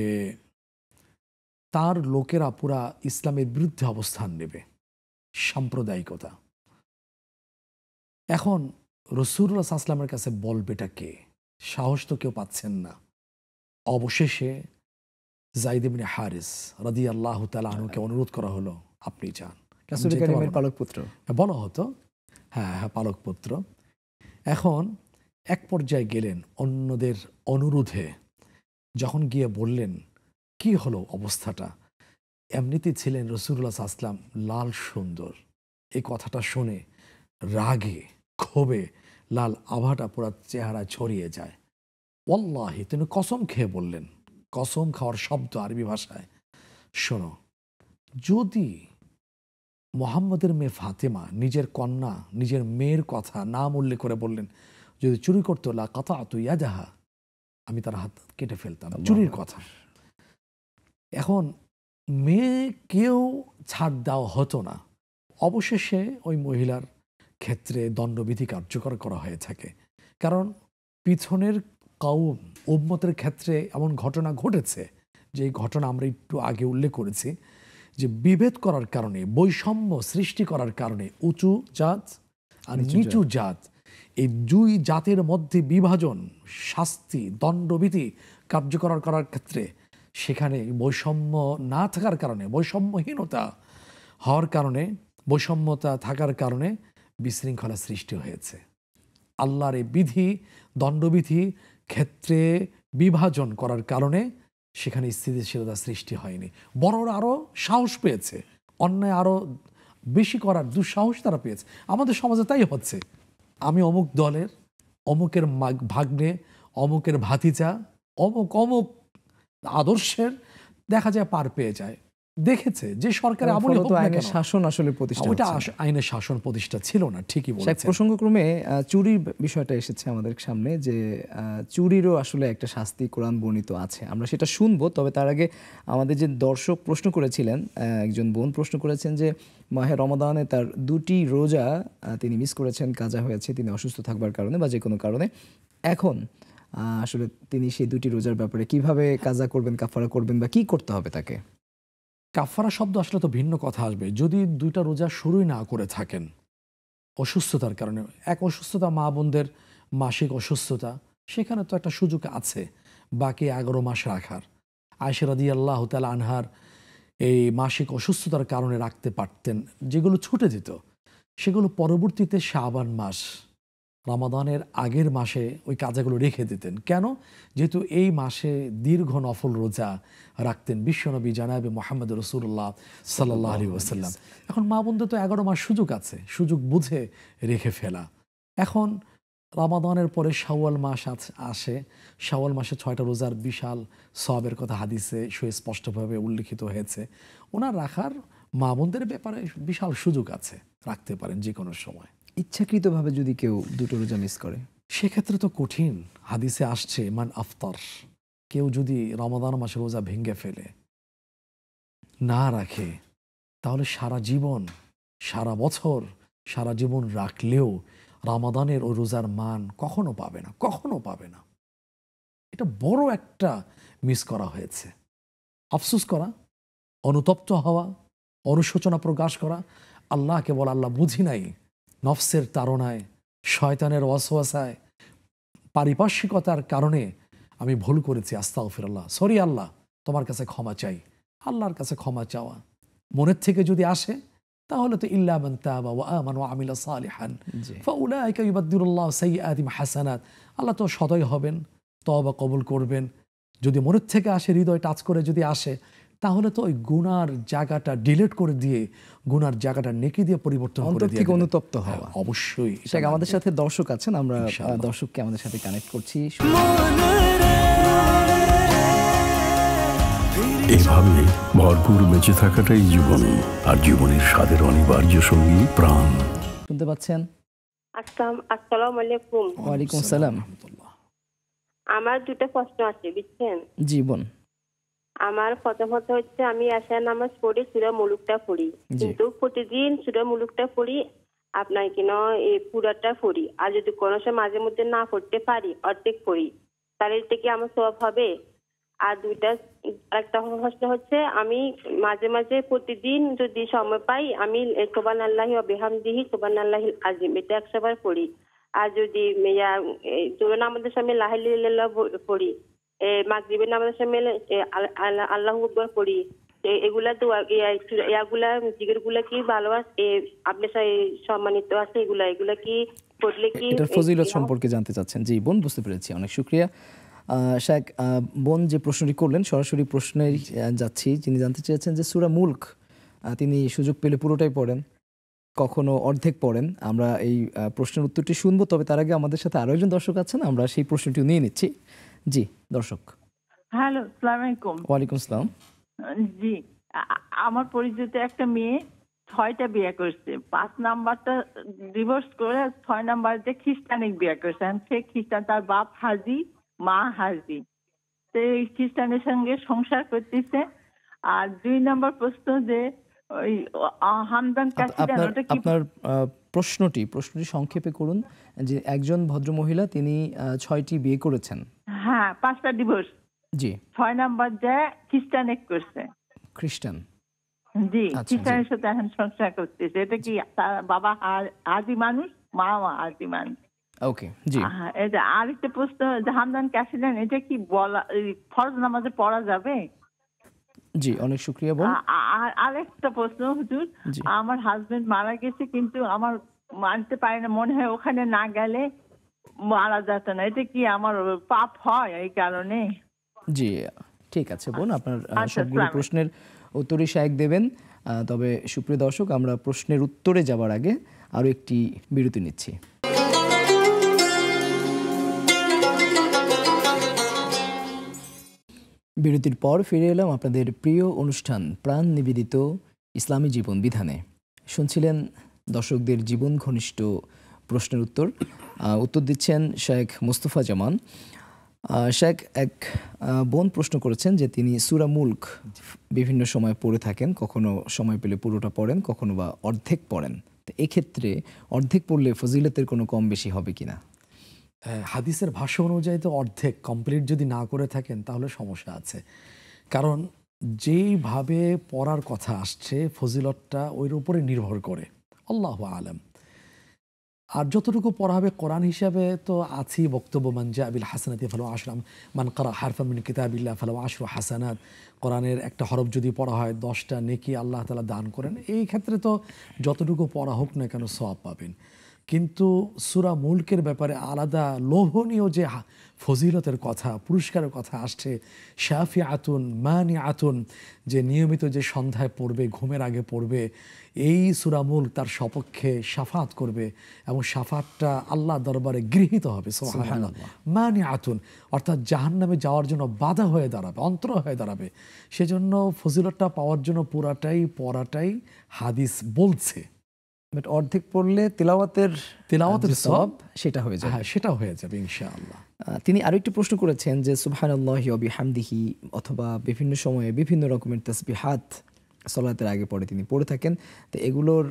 তার লোকেরা পুরা ইসলামের বিরুদ্ধে অবস্থান নেবে, সাম্প্রদায়িকতা। এখন রাসূলুল্লাহ সাল্লাল্লাহু আলাইহি ওয়াসাল্লামের কাছে বলবেটা কে? সাহস তো কেউ পাচ্ছেন না। অবশেষে যায়েদ ইবনে হারিস রাদিয়াল্লাহু তাআলা আনহুকে অনুরোধ করা হলো, আপনি যান। রাসূল কারীমের পালক পুত্র বলা হতো, হ্যাঁ, পালক পুত্র। এখন এক পর্যায়ে গেলেন, অন্যদের অনুরোধে যখন গিয়ে বললেন কি হলো অবস্থাটা, এমনিতেই ছিলেন রাসূলুল্লাহ সাল্লাল্লাহু আলাইহি ওয়াসাল্লাম লাল সুন্দর। এই কথাটা শুনে রাগে, ক্ষোভে লাল আভাটা পুরা চেহারা ছড়িয়ে যায়। ওয়াল্লাহি, তিনি কসম খেয়ে বললেন, কসম খাওয়ার শব্দ আরবি ভাষায়, শোনো, যদি মোহাম্মদের মেয়ে ফাতেমা নিজের কন্যা, নিজের মেয়ের কথা নাম উল্লেখ করে বললেন, যদি চুরি করতো লা কাতাতু ইয়াদাহা, আমি তার হাত কেটে ফেলতাম। চুরির কথা। এখন মেয়েকেও ছাড় দেওয়া হতো না। অবশেষে ওই মহিলার ক্ষেত্রে দণ্ডবিধি কার্যকর করা হয়ে থাকে। কারণ পিছনের কওম উম্মতের ক্ষেত্রে এমন ঘটনা ঘটেছে, যে এই ঘটনা আমরা একটু আগে উল্লেখ করেছি, যে বিভেদ করার কারণে, বৈষম্য সৃষ্টি করার কারণে উঁচু জাত আর নিচু জাত, এই দুই জাতের মধ্যে বিভাজন, শাস্তি, দণ্ডবিধি কার্যকর করার ক্ষেত্রে সেখানে বৈষম্য না থাকার কারণে, বৈষম্যহীনতা হওয়ার কারণে, বৈষম্যতা থাকার কারণে বিশৃঙ্খলা সৃষ্টি হয়েছে। আল্লাহর এই বিধি, দণ্ডবিধি ক্ষেত্রে বিভাজন করার কারণে সেখানে স্থিতিশীলতা সৃষ্টি হয়নি। বড়রা আরও সাহস পেয়েছে, অন্যায় আরও বেশি করার দুঃসাহস তারা পেয়েছে। আমাদের সমাজে তাই হচ্ছে। আমি অমুক দলের, অমুকের ভাগ্নে, অমুকের ভাতিজা, অমুক অমুক আদর্শের, দেখা যায় পার পেয়ে যায়। দেখেছে যে সরকারের আমলে হোক না কেন, শাসন আসলে প্রতিষ্ঠা ওইটা হচ্ছে না। আইনের শাসন প্রতিষ্ঠা ছিল না। ঠিকই বলেছেন। প্রসঙ্গক্রমে চুরির বিষয়টা এসেছে আমাদের সামনে, যে চুরিরও আসলে একটা শাস্তি কোরআন বর্ণিত আছে, আমরা সেটা শুনবো। তবে তার আগে আমাদের যে দর্শক প্রশ্ন করেছিলেন, একজন বোন প্রশ্ন করেছেন যে মাহে রমাদানে তার 2টি রোজা তিনি মিস করেছেন, কাজা হয়েছে, তিনি অসুস্থ থাকবার কারণে বা যে কোনো কারণে। এখন আসলে তিনি সেই 2টি রোজার ব্যাপারে কিভাবে কাজা করবেন, কাফারা করবেন, বা কি করতে হবে তাকে? কাফারা শব্দ আসলে তো ভিন্ন কথা আসবে। যদি 2টা রোজা শুরুই না করে থাকেন অসুস্থতার কারণে, এক অসুস্থতা মা বোনদের মাসিক অসুস্থতা, সেখানে তো একটা সুযোগ আছে বাকি 11 মাস রাখার। আয়েশা রাদিয়াল্লাহু তাআলা আনহার এই মাসিক অসুস্থতার কারণে রাখতে পারতেন, যেগুলো ছুটে যেত সেগুলো পরবর্তীতে শাবান মাস, রমাদানের আগের মাসে ওই কাজাগুলো রেখে দিতেন। কেন? যেহেতু এই মাসে দীর্ঘ নফল রোজা রাখতেন বিশ্বনবী জানাবে মোহাম্মদ রাসূলুল্লাহ সাল্লাল্লাহু আলাইহি ওয়াসাল্লাম। এখন মা বোনদের তো 11 মাস সুযোগ আছে, সুযোগ বুঝে রেখে ফেলা। এখন রমাদানের পরে শাওয়াল মাস আসে, শাওয়াল মাসে 6টা রোজার বিশাল সওয়াবের কথা হাদিসে সুস্পষ্টভাবে উল্লেখিত হয়েছে। ওনার রাখার মা বোনদের ব্যাপারে বিশাল সুযোগ আছে, রাখতে পারেন যে কোনো সময়। ইচ্ছাকৃতভাবে যদি কেউ 2টো রোজা মিস করে, সেক্ষেত্রে তো কঠিন। হাদিসে আসছে মান আফতার, কেউ যদি রমাদান মাসে রোজা ভেঙে ফেলে, না রাখে, তাহলে সারা জীবন, সারা বছর, সারা জীবন রাখলেও রমাদানের ও রোজার মান কখনো পাবে না, কখনো পাবে না। এটা বড় একটা মিস করা হয়েছে। আফসোস করা, অনুতপ্ত হওয়া, অনুশোচনা প্রকাশ করা, আল্লাহকে বলা আল্লাহ বুঝি নাই, নফসের তাড়নায়, শয়তানের ওয়াসওয়াসায়, পারিপার্শ্বিকতার কারণে আমি ভুল করেছি, আস্তাগফিরুল্লাহ, সরি আল্লাহ, তোমার কাছে ক্ষমা চাই। আল্লাহর কাছে ক্ষমা চাওয়া মনের থেকে যদি আসে, তাহলে তো ইল্লা মান তাবা ওয়া আমানা ওয়া আমিলা সালিহান ফাউলাইকা ইউবাদদিলুল্লাহু সাইয়্যাতিহিম হাসানাত, আল্লাহ তো সদয় হবেন, তওবা কবুল করবেন। যদি মনের থেকে আসে, হৃদয় টাচ করে যদি আসে, তাহলে তো ওই গুনার জায়গাটা ডিলিট করে দিয়ে গুনার জায়গাটা নেকি দিয়ে পরিবর্তন করে দিয়ে থেকে অনুতপ্ত হওয়া। অবশ্যই। আমাদের সাথে দর্শক আছেন, আমরা দর্শককে আমাদের সাথে কানেক্ট করছি। এভাবে ভরপুর বেঁচে থাকাটাই জীবন, আর জীবনের স্বাদের অনিবার্য সঙ্গী প্রাণ। শুনতে পাচ্ছেন? আসসালামু আলাইকুম। ওয়ালাইকুম আসসালাম। আমার 2টা প্রশ্ন আছে, বুঝছেন? জীবন আমার প্রথমত হচ্ছে, আমি আশা নামাজ পড়ি, সূরা মুলুকটা পড়ি, কিন্তু প্রতিদিন সূরা মুলুকটা পড়ি, আপনার কিনা এই পুরাটা পড়ি। আর যদি কোনো সময় মাঝে মধ্যে না পড়তে পারি, অর্ধেক পড়ি, তাহলে এটা কি আমার সওয়াব হবে? আর একটা প্রশ্ন হচ্ছে, আমি মাঝে মাঝে প্রতিদিন যদি সময় পাই, আমি সুবহানাল্লাহি ওয়া বিহামদিহি সুবহানাল্লাহিল আযীম এটা 100 বার পড়ি। আর যদি জোহর নামাজের সময় লা ইলাহা ইল্লাল্লাহ পড়ি, মাগরিবের নামাজের সময় আল্লাহু আকবার পড়ি। এগুলা তো ইয়াগুলা জিকিরগুলা কি ভালো আছে, আপনার সাথে সম্মানিত আছে? এগুলা কি পড়লে কি এটার ফজিলত সম্পর্কে জানতে চাচ্ছেন? জি বোন, বুঝতে পেরেছি, অনেক শুকরিয়া। শাক বোন যে প্রশ্নটি করলেন, সরাসরি প্রশ্নে যাচ্ছি। যিনি জানতে চেয়েছেন যে সূরা মুলক তিনি সুযোগ পেলে পুরোটাই পড়েন, কখনো অর্ধেক পড়েন। আমরা এই প্রশ্নের উত্তরটি শুনবো, তবে তার আগে আমাদের সাথে আরো একজন দর্শক আছেন, আমরা সেই প্রশ্নটি নিয়ে নিচ্ছি। জি দর্শক। হ্যালো, আসসালামু আলাইকুম। ওয়ালাইকুম আসসালাম। জি, আমার পরিচিত একটা মেয়ে, 6টা বিয়ে করছে, 5 নাম্বারটা ডিভোর্স করে 6 নাম্বার যে খ্রিস্টানিক বিয়ে করছে। এখন সে খ্রিস্টান, তার বাপ হাজি, মা হাজি। তো এই খ্রিস্টানের সঙ্গে সংসার করতেছে। আর 2 নাম্বার প্রশ্ন যে ওই হামদান কাশিদান, আপনার ওটা কি? আপনার প্রশ্নটি সংক্ষেপে করুন, যে একজন ভদ্রমহিলা তিনি 6টি বিয়ে করেছেন। হ্যাঁ, 5টা ডিভোর্স। জি। 6 নাম্বার যে খ্রিস্টানিক করছে। খ্রিস্টান। জি, আচ্ছা, খ্রিস্টানের সাথে এখন সংসার করতেছে। এটা কি তার বাবা হাজি মানুষ, মা হাজি মানুষ? ওকে, জি। এটা আরেকটা প্রশ্ন, যে হামদান কাশিদান, এটা কি বলা ফরজ নামাজে পড়া যাবে? জি, অনেক শুকরিয়া। বল। আর আরেকটা প্রশ্ন হুজুর, জি। আমার হাজবেন্ড মারা গেছে, কিন্তু আমার মানতে পারি না, মনে হয় ওখানে না গেলে মারা যেত না। এটা কি আমার পাপ হয় এই কারণে? জি, ঠিক আছে বোন, আপনার আচ্ছা, সবগুলো আসসালামু প্রশ্নের উত্তরই শায়েক দেবেন। তবে সুপ্রিয় দর্শক, আমরা প্রশ্নের উত্তরে যাবার আগে আরও একটি বিরতি নিচ্ছি। বিরতির পর ফিরে এলাম আপনাদের প্রিয় অনুষ্ঠান প্রাণ নিবেদিত ইসলামী জীবন বিধানে। শুনছিলেন দর্শকদের জীবন ঘনিষ্ঠ প্রশ্নের উত্তর দিচ্ছেন শেখ মোস্তফা জামান। শেখ, এক বোন প্রশ্ন করেছেন যে তিনি সূরা মুলক বিভিন্ন সময় পড়ে থাকেন, কখনো সময় পেলে পুরোটা পড়েন, কখনো বা অর্ধেক পড়েন। তো এক্ষেত্রে অর্ধেক পড়লে ফজিলতের কোনো কম বেশি হবে কিনা? হাদিসের ভাষ্য অনুযায়ী তো অর্ধেক কমপ্লিট যদি না করে থাকেন তাহলে সমস্যা আছে। কারণ যেইভাবে পড়ার কথা আসছে ফজিলতটা ওইর উপরে নির্ভর করে, আল্লাহু আলাম। আর যতটুকু পড়া হবে কোরআন হিসাবে তো আছেই বক্তব্য, মান জা বিল হাসানাতি ফালাহু আশরু, মান ক্বারা হারফান মিন কিতাবিল্লাহ ফালাহু আশরু হাসানাত। কোরআনের একটা হরফ যদি পড়া হয় 10টা নেকি আল্লাহ তাআলা দান করেন। এই ক্ষেত্রে তো যতটুকু পড়া হোক না কেন সওয়াব পাবেন। কিন্তু সূরা মুলকের ব্যাপারে আলাদা লোভনীয় যে ফজিলতের কথা, পুরস্কারের কথা আসছে, শাফিআতুন মানিআতুন, যে নিয়মিত যে সন্ধ্যায় পড়বে, ঘুমের আগে পড়বে, এই সূরা মুলক তার সপক্ষে শাফাত করবে এবং শাফাতটা আল্লাহ দরবারে গৃহীত হবে। সুবহানাল্লাহ। মানিআতুন অর্থাৎ জাহান্নামে যাওয়ার জন্য বাধা হয়ে দাঁড়াবে, অন্তর হয়ে দাঁড়াবে। সেজন্য ফজিলতটা পাওয়ার জন্য পুরাটাই পড়াটাই হাদিস বলছে। বাট অর্ধেক পড়লে তিলাওয়াতের সওয়াব সেটা হয়ে যাবে। হ্যাঁ, সেটা হয়ে যাবে ইনশাআল্লাহ। তিনি আরেকটি প্রশ্ন করেছেন যে সুবহানাল্লাহি ওয়া বিহামদিহি অথবা বিভিন্ন সময়ে বিভিন্ন রকমের তাসবিহাত সালাতের আগে পড়ে তিনি পড়ে থাকেন। তো এগুলোর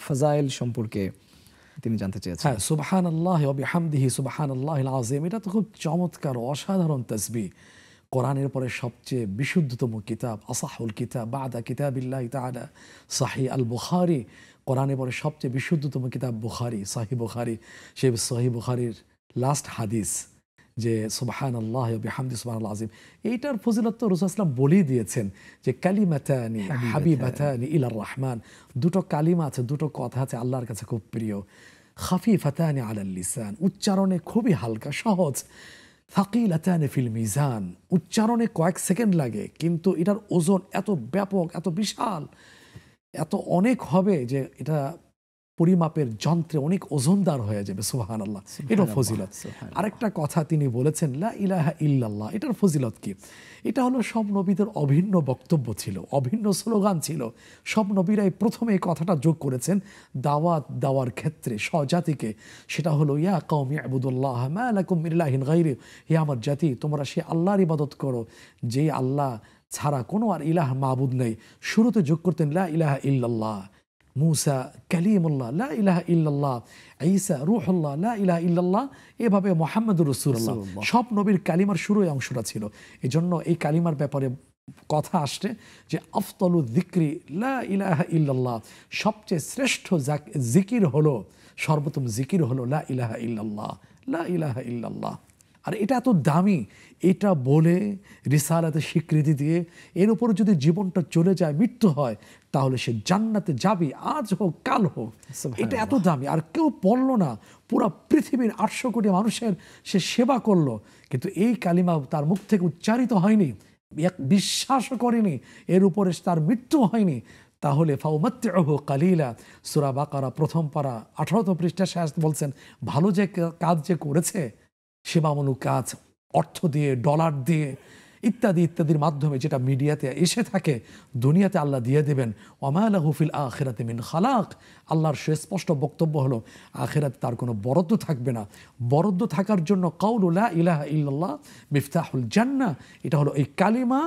ফাজাইল সম্পর্কে তিনি জানতে চেয়েছেন। হ্যাঁ, সুবহানাল্লাহি ওয়া বিহামদিহি সুবহানাল্লাহিল আযীম, এটা তো খুব চমৎকার অসাধারণ তাসবিহ। কোরআনের পরে সবচেয়ে বিশুদ্ধতম কিতাব, আসাহুল কিতাব বাদা কিতাবিল্লাহি তাআলা সহিহ আল বুখারী। কোরআনের পরে সবচেয়ে বিশুদ্ধতম কিতাব বুখারী, সহিহ বুখারী। সেই সহিহ বুখারীর লাস্ট হাদিস যে সুবহানাল্লাহি ওয়া বিহামদিহি সুবহানাল্লাহিল আযীম, এইটার ফজিলত তো রাসূল সাল্লাল্লাহু আলাইহি ওয়াসাল্লাম বলেই দিয়েছেন যে কালিমাতানি হাবিবাতানি ইলার রহমান, দুটো কালিমা আছে, দুটো কথা আছে আল্লাহর কাছে খুব প্রিয়। খাফিফাতানি আলাল লিসান, উচ্চারণে খুবই হালকা সহজ। থাকিলাতানি ফিল মিজান, উচ্চারণে কয়েক সেকেন্ড লাগে, কিন্তু এটার ওজন এত ব্যাপক, এত বিশাল, এত অনেক হবে যে এটা পরিমাপের যন্ত্রে অনেক ওজনদার হয়ে যাবে। সুবহানাল্লাহ, এটা ফজিলত। আরেকটা কথা তিনি বলেছেন লা ইলাহা ইল্লাল্লাহ, এটার ফজিলত কি? এটা হলো সব নবীদের অভিন্ন বক্তব্য ছিল, অভিন্ন স্লোগান ছিল। সব নবীরাই প্রথমে এই কথাটা যোগ করেছেন দাওয়াত দেওয়ার ক্ষেত্রে স্বজাতিকে। সেটা হলো ইয়া কওমি ইবুদুল্লাহ মা লাকুম মিন ইলাহিন গায়রি, হে আমার জাতি, তোমরা সে আল্লাহর ইবাদত করো যে আল্লাহ ছাড়া কোনো আর ইলাহ মাবুদ নেই। শুরুতে যোগ করতেন লা ইলাহা ইল্লাল্লাহ। মুসা কালিমুল্লাহ লা ইলাহা ইল্লাল্লাহ, ঈসা রূহুল্লাহ লা ইলাহা ইল্লাল্লাহ, এভাবে মুহাম্মদুর রাসূলুল্লাহ। সব নবীর কালিমার শুরু এই অংশটা ছিল। এজন্য এই কালিমার ব্যাপারে কথা আসছে যে আফদলু যিকরি লা ইলাহা ইল্লাল্লাহ, সবচেয়ে শ্রেষ্ঠ জিকির হলো, সর্বোত্তম জিকির হলো লা ইলাহা ইল্লাল্লাহ, লা ইলাহা ইল্লাল্লাহ। আর এটা এত দামি, এটা বলে রিসালাতে স্বীকৃতি দিয়ে এর উপর যদি জীবনটা চলে যায়, মৃত্যু হয়, তাহলে সে জান্নাতে যাবে, আজ হোক কাল হোক। এটা এত দামি, আর কেউ পড়লো না, পুরো পৃথিবীর 800 কোটি মানুষের সে সেবা করলো, কিন্তু এই কালিমা তার মুখ থেকে উচ্চারিত হয়নি, বিশ্বাসও করেনি, এর উপরে তার মৃত্যু হয়নি, তাহলে ফাউমাত্তিউহু কালিলা। সূরা বাকারা প্রথম পারা 18 পৃষ্ঠা শেষ বলছেন ভালো যে কাজ যে করেছে, সেবামূলক কাজ, অর্থ দিয়ে, ডলার দিয়ে, ইত্যাদি ইত্যাদির মাধ্যমে যেটা মিডিয়াতে এসে থাকে, দুনিয়াতে আল্লাহ দিয়ে দেবেন। ওমা লাহু ফিল আখিরাতি মিন খালাক, আল্লাহর সুস্পষ্ট বক্তব্য হলো আখিরাতে তার কোনো বরাদ্দ থাকবে না। বরাদ্দ থাকার জন্য কাউলু লা ইলাহা ইল্লাল্লাহ মিফতাহুল জান্নাহ, এটা হলো এই কালিমা,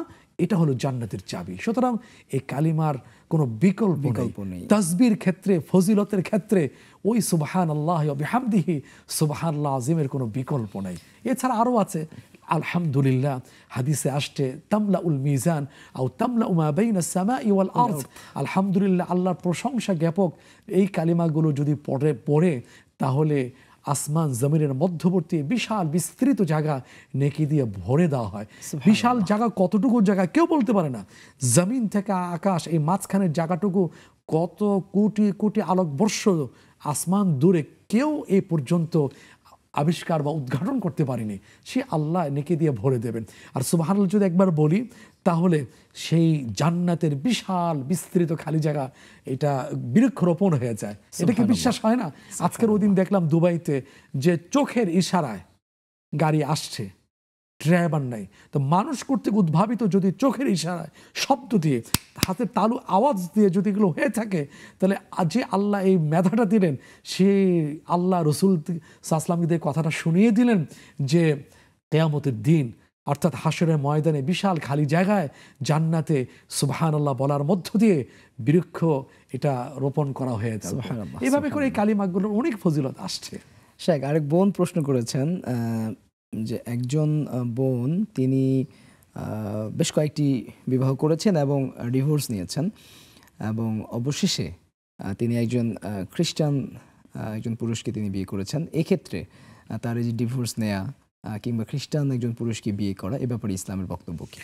এটা হলো জান্নাতের চাবি। সুতরাং এই কালিমার কোনো বিকল্প নেই। তাসবির ক্ষেত্রে, ফজিলতের ক্ষেত্রে ওই সুবহানাল্লাহ ওয়া বিহামদিহি সুবহানাল্লাহ আযীমের কোনো বিকল্প নাই। এছাড়া আরও আছে আলহামদুলিল্লাহ, হাদিসে আসছে তামলাউল মিজান আও তামলাউ মা বাইনাস সামাই ওয়াল আরদ। আলহামদুলিল্লাহ, আল্লাহর প্রশংসা জ্ঞাপক এই কালিমাগুলো যদি পড়ে তাহলে আসমান জমিনের মধ্যবর্তী বিশাল বিস্তৃত জায়গা নেকি দিয়ে ভরে দেওয়া হয়। বিশাল জায়গা কতটুকু জায়গা কেউ বলতে পারে না। জমিন থেকে আকাশ, এই মাঝখানের জায়গাটুকু কত কোটি কোটি আলোকবর্ষ আসমান দূরে, কেউ এই পর্যন্ত আবিষ্কার বা উদ্ঘাটন করতে পারেনি। সে আল্লাহ নেকি দিয়ে ভরে দেবেন। আর সুবহানাল্লাহ যদি একবার বলি তাহলে সেই জান্নাতের বিশাল বিস্তৃত খালি জায়গা এটা বৃক্ষরোপণ হয়ে যায়। এটা কি বিশ্বাস হয় না? আজকের ওদিন দেখলাম দুবাইতে যে চোখের ইশারায় গাড়ি আসছে, ড্রাইভার নাই, তো মানুষ কর্তৃক উদ্ভাবিত যদি চোখের ইশারায় শব্দ দিয়ে, হাতের তালু আওয়াজ দিয়ে যদি এগুলো হয়ে থাকে, তাহলে যে আল্লাহ এই মেধাটা দিলেন, সে আল্লাহ রসুল সাল্লাল্লাহু কথাটা শুনিয়ে দিলেন যে কিয়ামতের দিন অর্থাৎ হাশরের ময়দানে বিশাল খালি জায়গায় জান্নাতে সুবহানাল্লাহ বলার মধ্য দিয়ে বৃক্ষ এটা রোপণ করা হয়ে যাবে। এইভাবে করে এই কালিমাগুলোর অনেক ফজিলত আসছে। শেখ, আরেক বোন প্রশ্ন করেছেন যে একজন বোন তিনি বেশ কয়েকটি বিবাহ করেছেন এবং ডিভোর্স নিয়েছেন, এবং অবশেষে তিনি একজন খ্রিস্টান একজন পুরুষকে তিনি বিয়ে করেছেন। এক্ষেত্রে তার এই যে ডিভোর্স নেয়া কিংবা খ্রিস্টান একজন পুরুষকে বিয়ে করা, এ ব্যাপারে ইসলামের বক্তব্য কি?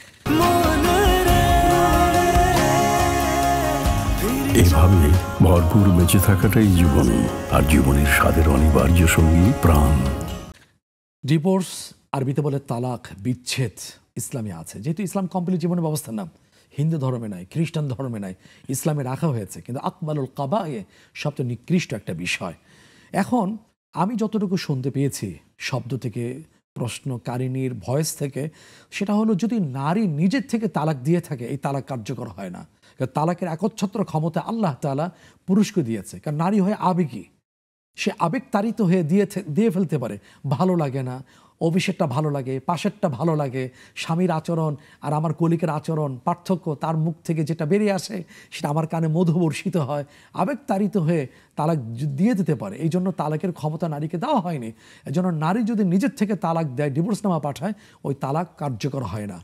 এভাবে ভরপুর বেঁচে থাকাটাই জীবন, আর জীবনের স্বাদের অনিবার্য সঙ্গী প্রাণ। ডিভোর্স আরবিতে বলে তালাক, বিচ্ছেদ, ইসলামে আছে। যেহেতু ইসলাম কমপ্লিট জীবনের ব্যবস্থার নাম, হিন্দু ধর্মে নাই, খ্রিস্টান ধর্মে নাই, ইসলামে রাখা হয়েছে, কিন্তু আকমালুল কাবায়ে সবচেয়ে নিকৃষ্ট একটা বিষয়। এখন আমি যতটুকু শুনতে পেয়েছি শব্দ থেকে, প্রশ্নকারিনীর ভয়েস থেকে, সেটা হলো যদি নারী নিজের থেকে তালাক দিয়ে থাকে, এই তালাক কার্যকর হয় না। কারণ তালাকের একচ্ছত্র ক্ষমতা আল্লাহ তাআলা পুরুষকে দিয়েছে। কারণ নারী হয় আবেগী, সে আবেগ তাড়িত হয়ে দিয়ে ফেলতে পারে। ভালো লাগে না, অভিষেকটা ভালো লাগে, পাশেরটা ভালো লাগে, স্বামীর আচরণ আর আমার কলিকের আচরণ পার্থক্য, তার মুখ থেকে যেটা বেরিয়ে আসে সেটা আমার কানে মধু বর্ষিত হয়, আবেগ তাড়িত হয়ে তালাক দিয়ে দিতে পারে। এই জন্য তালাকের ক্ষমতা নারীকে দেওয়া হয়নি। এই জন্য নারী যদি নিজের থেকে তালাক দেয়, ডিভোর্সনামা পাঠায়, ওই তালাক কার্যকর হয় না।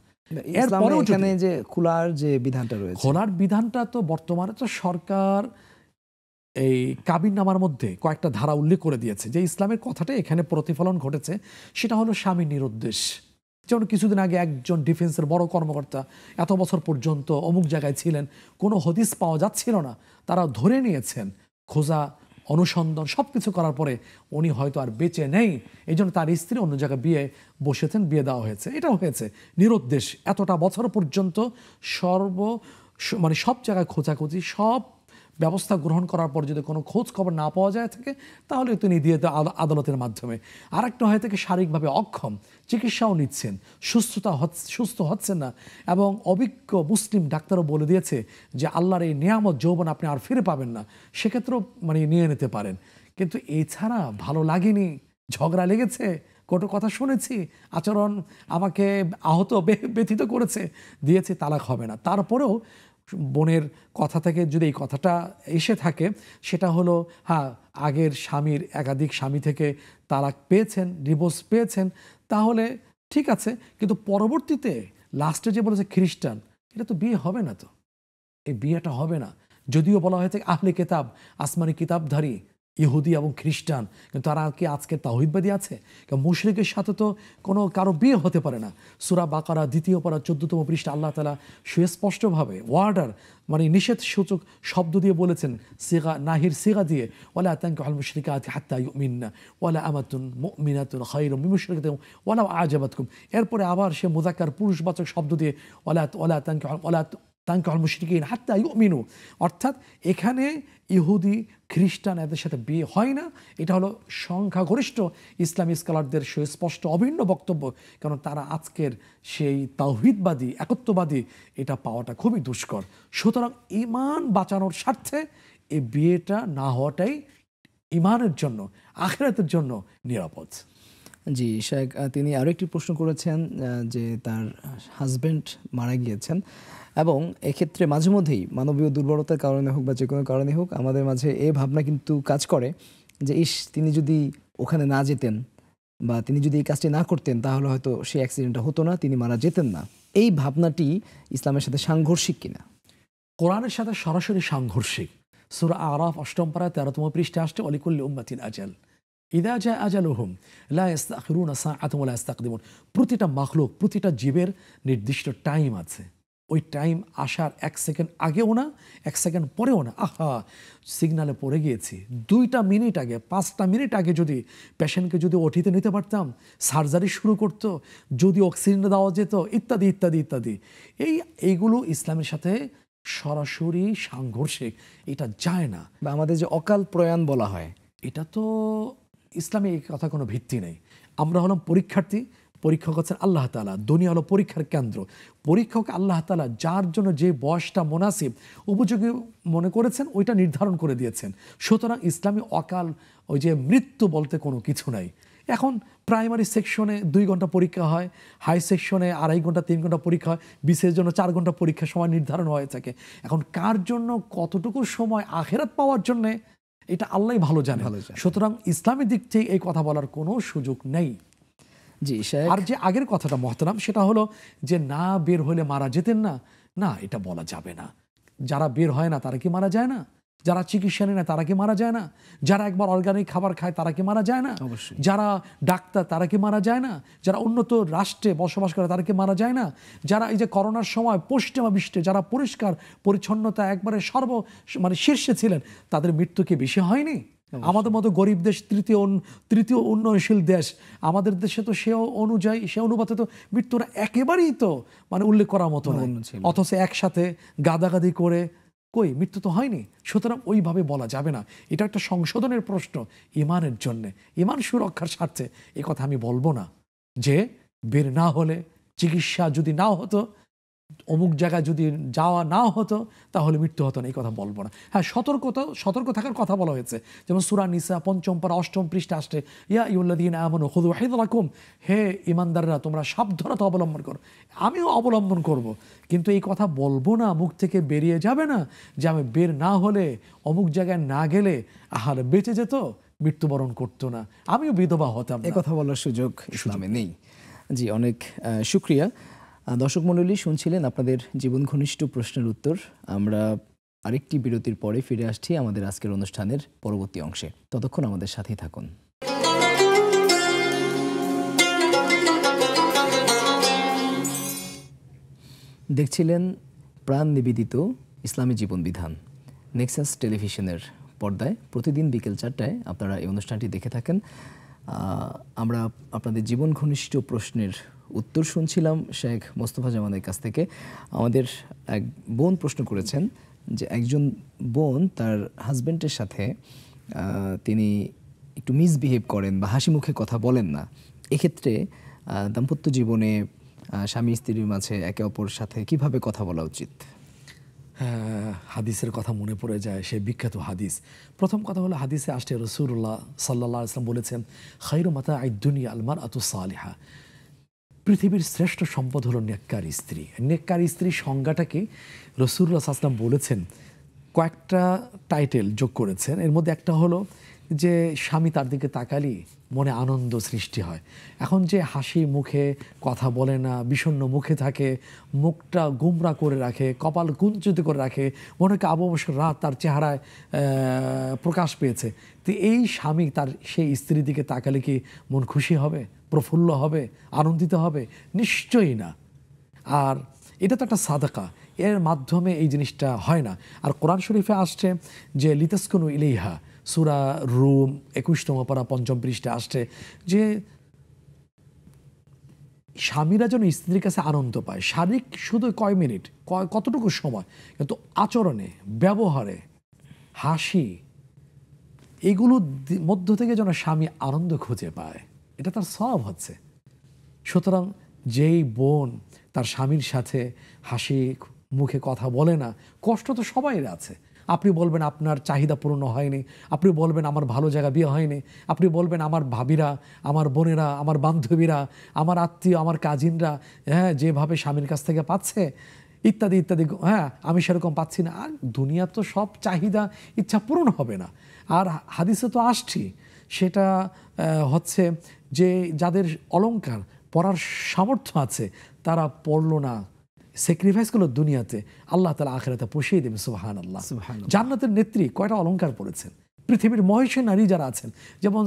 এরপরেও এখানে যে খোলার যে বিধানটা রয়েছে, খোলার বিধানটা তো বর্তমানে তো সরকার এই কাবিননামার মধ্যে কয়েকটা ধারা উল্লেখ করে দিয়েছে। যে ইসলামের কথাটা এখানে প্রতিফলন ঘটেছে সেটা হলো স্বামী নিরুদ্দেশ। যেমন কিছুদিন আগে একজন ডিফেন্সের বড় কর্মকর্তা এত বছর পর্যন্ত অমুক জায়গায় ছিলেন, কোনো হদিস পাওয়া যাচ্ছিল না, তারা ধরে নিয়েছেন, খোঁজা অনুসন্ধান সব কিছু করার পরে উনি হয়তো আর বেঁচে নেই, এই জন্য তার স্ত্রী অন্য জায়গায় বিয়ে বসেছেন, বিয়ে দেওয়া হয়েছে। এটাও হয়েছে নিরুদ্দেশ। এতটা বছর পর্যন্ত মানে সব জায়গায় খোঁজাখুঁজি, সব ব্যবস্থা গ্রহণ করার পর যদি কোনো খোঁজ খবর না পাওয়া যায় থাকে, তাহলে তিনি দিয়ে দেন আদালতের মাধ্যমে। আরেকটা হয়ে থেকে শারীরিকভাবে অক্ষম, চিকিৎসাও নিচ্ছেন, সুস্থ হচ্ছেন না, এবং অভিজ্ঞ মুসলিম ডাক্তারও বলে দিয়েছে যে আল্লাহর এই নিয়ামত যৌবন আপনি আর ফিরে পাবেন না, সেক্ষেত্রেও মানে নিয়ে নিতে পারেন। কিন্তু এছাড়া ভালো লাগেনি, ঝগড়া লেগেছে, কত কথা শুনেছি, আচরণ আমাকে আহত ব্যথিত করেছে, দিয়েছে, তালাক হবে না। তারপরেও বোনের কথা থেকে যদি এই কথাটা এসে থাকে, সেটা হলো হ্যাঁ আগের স্বামীর একাধিক স্বামী থেকে তালাক পেয়েছেন, ডিভোর্স পেয়েছেন, তাহলে ঠিক আছে। কিন্তু পরবর্তীতে লাস্টে যে বলেছে খ্রিস্টান, এটা তো বিয়ে হবে না, তো এই বিয়েটা হবে না। যদিও বলা হয়েছে আহলে কিতাব, আসমানি কিতাবধারী ইহুদি এবং খ্রিস্টান, কিন্তু তারা কি আজকে তাওহীদবাদী আছে? কারণ মুশরিকের সাথে তো কারো বিয়ে হতে পারে না। সূরা বাকারা ২য় পারা ১৪তম পৃষ্ঠা আল্লাহ তাআলা সুস্পষ্টভাবে ওয়ার্ডার মানে নিষেধ সূচক শব্দ দিয়ে বলেছেন, সিগা নাহির সিগা দিয়ে, ওয়ালা তানকিহুল মুশরিকাতি হাত্তা ইউমিননা ওয়ালা আমাতুন মুমিনাতুন খায়রুম মিন মুশরিকাতিন ওয়ালাউ আ'জাবাতকুম। এরপরে আবার সে মুযাক্কার পুরুষবাচক শব্দ দিয়ে ওয়ালা তানকিহুল তানকাহুল মুশরিকিন হাত্তা ইউমিনু, অর্থাৎ এখানে ইহুদি খ্রিস্টান এদের সাথে বিয়ে হয় না। এটা হলো সংখ্যাগরিষ্ঠ ইসলামী স্কলারদের সুস্পষ্ট অভিন্ন বক্তব্য, কারণ তারা আজকের সেই তাওহীদবাদী একত্ববাদী এটা পাওয়াটা খুবই দুষ্কর। সুতরাং ঈমান বাঁচানোর স্বার্থে এই বিয়েটা না হওয়াটাই ঈমানের জন্য, আখিরাতের জন্য নিরাপদ। জি শেখ, তিনি আরও একটি প্রশ্ন করেছেন যে তার হাজব্যান্ড মারা গিয়েছেন এবং এক্ষেত্রে মাঝে মধ্যেই মানবীয় দুর্বলতার কারণে হোক বা যে কোনো কারণে হোক আমাদের মাঝে এই ভাবনা কিন্তু কাজ করে যে তিনি যদি ওখানে না যেতেন বা তিনি যদি এই কাজটি না করতেন তাহলে হয়তো সেই অ্যাক্সিডেন্টটা হতো না, তিনি মারা যেতেন না। এই ভাবনাটি ইসলামের সাথে সাংঘর্ষিক কিনা? কোরআনের সাথে সরাসরি সাংঘর্ষিক। সূরা আরাফ ৮ম পারা ১৩তম পৃষ্ঠাে আসছে ওয়ালিকুল্লি উম্মাতিন আজাল ইদা জা আজালুহুম লা ইস্তাখিরুনা সাআতান ওয়া লা ইস্তাকদিমুন। প্রতিটা মাখলুক, প্রতিটা জীবের নির্দিষ্ট টাইম আছে। ওই টাইম আসার ১ সেকেন্ড আগেও না, ১ সেকেন্ড পরেও না। আহা, সিগনালে পড়ে গিয়েছি, ২টা মিনিট আগে, ৫টা মিনিট আগে যদি পেশেন্টকে যদি ওটিতে নিতে পারতাম, সার্জারি শুরু করতো, যদি অক্সিজেন দেওয়া যেত, ইত্যাদি ইত্যাদি ইত্যাদি। এইগুলো ইসলামের সাথে সরাসরি সাংঘর্ষিক, এটা যায় না। বা আমাদের যে অকাল প্রয়াণ বলা হয়, এটা তো ইসলামে এই কথা কোনো ভিত্তি নেই। আমরা হলাম পরীক্ষার্থী, পরীক্ষক হচ্ছেন আল্লাহ তাআলা, দুনিয়া হলো পরীক্ষার কেন্দ্র। পরীক্ষক আল্লাহ তাআলা যার জন্য যে বয়সটা মুনাসিব উপযোগী মনে করেছেন ওইটা নির্ধারণ করে দিয়েছেন। সুতরাং ইসলামী অকাল ওই যে মৃত্যু বলতে কোনো কিছু নাই। এখন প্রাইমারি সেকশনে 2 ঘন্টা পরীক্ষা হয়, হাই সেকশনে 2.5 ঘন্টা 3 ঘন্টা পরীক্ষা হয়, বিশেষ জন্য 4 ঘন্টা পরীক্ষার সময় নির্ধারণ হয়ে থাকে। এখন কার জন্য কতটুকু সময় আখিরাত পাওয়ার জন্যে এটা আল্লাহই ভালো জানে। সুতরাং ইসলামের দিক থেকে এই কথা বলার কোনো সুযোগ নেই। জি শেখ, আর যে আগের কথাটা মহতারাম, সেটা হলো যে না বের হলে মারা যেতেন না, না এটা বলা যাবে না। যারা বের হয় না তারা কি মারা যায় না? যারা চিকিৎসা নেয় না তারা কি মারা যায় না? যারা একবার অর্গানিক খাবার খায় তারা কি মারা যায় না? অবশ্যই। যারা ডাক্তার তারা কি মারা যায় না? যারা উন্নত রাষ্ট্রে বসবাস করে তারা কি মারা যায় না? যারা এই যে করোনার সময় পশ্চিমা বিশ্বে যারা পরিষ্কার পরিচ্ছন্নতা একবারে শীর্ষে ছিলেন, তাদের মৃত্যু কি বেশি হয়নি? আমাদের মতো গরিব দেশ, তৃতীয় উন্নয়নশীল দেশ, আমাদের দেশে তো সে অনুযায়ী সে অনুপাতে তো মৃত্যুরা একেবারেই তো উল্লেখ করার মতো নয়। অথচ একসাথে গাদাগাদি করে কই মৃত্যু তো হয়নি। সুতরাং ওইভাবে বলা যাবে না। এটা একটা সংশোধনের প্রশ্ন ঈমানের জন্যে, ঈমান সুরক্ষার স্বার্থে এই কথা আমি বলবো না যে বের না হলে, চিকিৎসা যদি না হতো, অমুক জায়গায় যদি যাওয়া না হতো তাহলে মৃত্যু হতো না, এই কথা বলবো না। হ্যাঁ, সতর্ক থাকার কথা বলা হয়েছে, যেমন সূরা নিসা ৫ম পারা ৮ম পৃষ্ঠা আসছে ইয়া আইয়ুহাল্লাযীনা আমানু খুযু হিযরাকুম, হে ঈমানদাররা তোমরা সাবধানতা অবলম্বন করো। আমিও অবলম্বন করব, কিন্তু এই কথা বলবো না, মুখ থেকে বেরিয়ে যাবে না যে আমি বের না হলে, অমুক জায়গায় না গেলে আহারে বেঁচে যেত, মৃত্যুবরণ করতো না, আমিও বিধবা হতাম। এ কথা বলার সুযোগ ইসলামে নেই। জি, অনেক শুকরিয়া। দর্শক মণ্ডলী, শুনছিলেন আপনাদের জীবন ঘনিষ্ঠ প্রশ্নের উত্তর। আমরা আরেকটি বিরতির পরে ফিরে আসছি আমাদের আজকের অনুষ্ঠানের পরবর্তী অংশে। ততক্ষণ আমাদের সাথেই থাকুন। দেখছিলেন প্রাণ নিবেদিত ইসলামী জীবন বিধান নেক্সাস টেলিভিশনের পর্দায়। প্রতিদিন বিকেল 4টায় আপনারা এই অনুষ্ঠানটি দেখে থাকেন। আমরা আপনাদের জীবন ঘনিষ্ঠ প্রশ্নের উত্তর শুনছিলাম শেখ মোস্তফা জামানের কাছ থেকে। আমাদের এক বোন প্রশ্ন করেছেন যে একজন বোন তার হাজব্যান্ডের সাথে তিনি একটু মিসবিহেভ করেন বা হাসি মুখে কথা বলেন না। এক্ষেত্রে দাম্পত্য জীবনে স্বামী স্ত্রীর মাঝে একে অপরের সাথে কিভাবে কথা বলা উচিত? হাদিসের কথা মনে পড়ে যায়, সেই বিখ্যাত হাদিস। প্রথম কথা হলো, হাদিসে আসছে রাসূলুল্লাহ সাল্লাল্লাহু আলাইহি ওয়াসাল্লাম বলেছেন খায়রু মাতাঈদ দুনিয়া আল মারআতু সালিহা, পৃথিবীর শ্রেষ্ঠ সম্পদ হলো নেককার স্ত্রী। নেককার স্ত্রীর সংজ্ঞাটাকে রাসূলুল্লাহ সাল্লাল্লাহু আলাইহি ওয়াসাল্লাম বলেছেন, কয়েকটা টাইটেল যোগ করেছেন। এর মধ্যে একটা হলো যে স্বামী তার দিকে তাকালি মনে আনন্দ সৃষ্টি হয়। এখন যে হাসি মুখে কথা বলে না, বিষণ্ণ মুখে থাকে, মুখটা গুমরা করে রাখে, কপাল কুঞ্চিত করে রাখে, মনে হয় অবসর রাত তার চেহারায় প্রকাশ পেয়েছে, তো এই স্বামী তার সেই স্ত্রীর দিকে তাকালে কি মন খুশি হবে, প্রফুল্ল হবে, আনন্দিত হবে? নিশ্চয়ই না। আর এটা তো একটা সাদাকা, এর মাধ্যমে এই জিনিসটা হয় না। আর কোরআন শরীফে আসছে যে লিতাসকুনু ইলাইহা, সূরা রুম 21তম পারা 5ম পৃষ্ঠাে আসছে যে স্বামীরা যেন স্ত্রীর কাছে আনন্দ পায়, শারীরিক শুধু কয় মিনিট, কতটুকু সময়, কিন্তু আচরণে, ব্যবহারে, হাসি, এগুলোর মধ্য থেকে যেন স্বামী আনন্দ খুঁজে পায়, এটা তার স্বভাব হচ্ছে। সুতরাং যেই বোন তার স্বামীর সাথে হাসি মুখে কথা বলে না, কষ্ট তো সবাই আছে। আপনি বলবেন আপনার চাহিদা পূর্ণ হয়নি, আপনি বলবেন আমার ভালো জায়গা বিয়ে হয়নি, আপনি বলবেন আমার ভাবিরা, আমার বোনেরা, আমার বান্ধবীরা, আমার আত্মীয়, আমার কাজিনরা হ্যাঁ যেভাবে স্বামীর কাছ থেকে পাচ্ছে ইত্যাদি ইত্যাদি, হ্যাঁ আমি সেরকম পাচ্ছি না। আর দুনিয়া তো সব চাহিদা ইচ্ছা পূরণ হবে না। আর হাদিসে তো আসছি, সেটা হচ্ছে যে যাদের অলংকার পরার সামর্থ্য আছে তারা পড়লো না, স্যাক্রিফাইস করলো দুনিয়াতে, আল্লাহ তাআলা আখিরাতে পুষিয়ে দেবেন। সুবহানাল্লাহ। জান্নাতের নেত্রী কয়টা অলংকার পড়েছেন, পৃথিবীর মহিষী নারী যারা আছেন, যেমন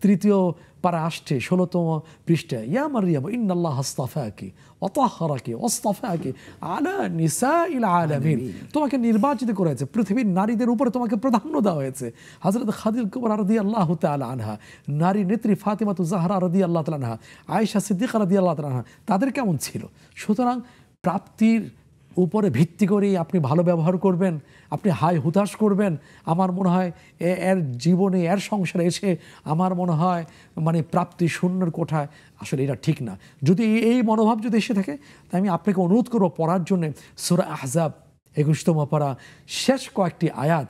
3য় পারা আসছে 16তম পৃষ্ঠায়, ইয়া মারইয়াম ইন্নাল্লাহা আস্তাফাকি ওয়া তাহহারাকি ওয়াসতাফাকি আলা নিসাইল আলামিন, তোমাকে নির্বাচিত করেছে, পৃথিবীর নারীদের উপরে তোমাকে প্রাধান্য দেওয়া হয়েছে। হযরত খাদিজা কুবরা রাদিয়াল্লাহু তাআলা আনহা, নারী নেত্রী ফাতিমাতু জাহরা রাদিয়াল্লাহু তাআলা আনহা, আয়েশা সিদ্দিকা রাদিয়াল্লাহু তাআলা আনহা, তাদের কেমন ছিল? সুতরাং প্রাপ্তির উপরে ভিত্তি করেই আপনি ভালো ব্যবহার করবেন, আপনি হাই হুতাশ করবেন, আমার মনে হয় এর জীবনে, এর সংসারে এসে আমার মনে হয় মানে প্রাপ্তি শূন্যের কোঠায়, আসলে এটা ঠিক না। যদি এই মনোভাব যদি এসে থাকে, তাই আমি আপনাকে অনুরোধ করবো পড়ার জন্যে সূরা আহজাব 21তম পারা শেষ কয়েকটি আয়াত।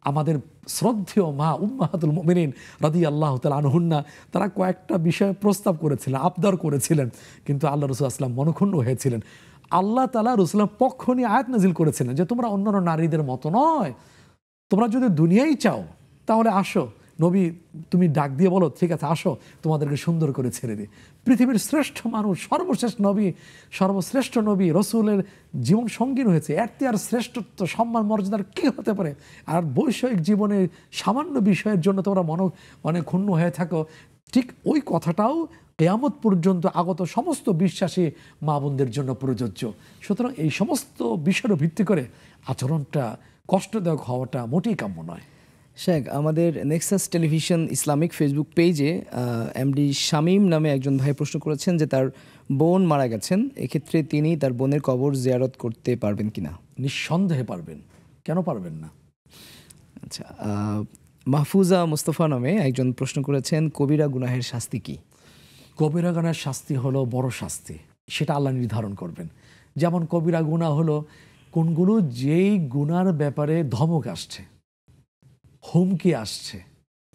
আমাদের শ্রদ্ধেয় মা উম্মাহাতুল মুমিনিন রাদিয়াল্লাহু তাআলা আনহুন্না, তারা কয়েকটা বিষয়ে প্রস্তাব করেছিলেন, আবদার করেছিলেন, কিন্তু আল্লাহ রাসূল সাল্লাল্লাহু আলাইহি ওয়াসাল্লাম মনঃক্ষুণ্ণ হয়েছিলেন। আল্লাহ তাআলা রাসূলের পক্ষ নিয়ে আয়াত নাজিল করেছিলেন যে তোমরা অন্যান্য নারীদের মতো নয়, তোমরা যদি দুনিয়াই চাও তাহলে আসো, নবী তুমি ডাক দিয়ে বলো ঠিক আছে আসো, তোমাদেরকে সুন্দর করে ছেড়ে দিই। পৃথিবীর শ্রেষ্ঠ মানুষ, সর্বশেষ নবী, সর্বশ্রেষ্ঠ নবী রসুলের জীবন সঙ্গী হয়েছে, এর আর শ্রেষ্ঠত্ব সম্মান মর্যাদার কী হতে পারে? আর বৈষয়িক জীবনের সামান্য বিষয়ের জন্য তোমরা অনেক ক্ষুণ্ণ হয়ে থাকো, ঠিক ওই কথাটাও কিয়ামত পর্যন্ত আগত সমস্ত বিশ্বাসী মা বোনদের জন্য প্রযোজ্য। সুতরাং এই সমস্ত বিষয়ের ভিত্তি করে আচরণটা কষ্টদায়ক হওয়াটা মোটেই কাম্য নয়। শেখ, আমাদের নেক্সাস টেলিভিশন ইসলামিক ফেসবুক পেজে এমডি শামীম নামে একজন ভাই প্রশ্ন করেছেন যে তার বোন মারা গেছেন, এক্ষেত্রে তিনি তার বোনের কবর জিয়ারত করতে পারবেন কিনা? নিঃসন্দেহে পারবেন, কেন পারবেন না? আচ্ছা, মাহফুজা মুস্তফা নামে একজন প্রশ্ন করেছেন কবিরা গুনাহের শাস্তি কি? কবিরা গুনাহের শাস্তি হলো বড় শাস্তি, সেটা আল্লাহ নির্ধারণ করবেন। যেমন কবিরা গুনাহ হলো কোনগুলো, যেই গুনার ব্যাপারে ধমক আসছে, হুমকি আসছে,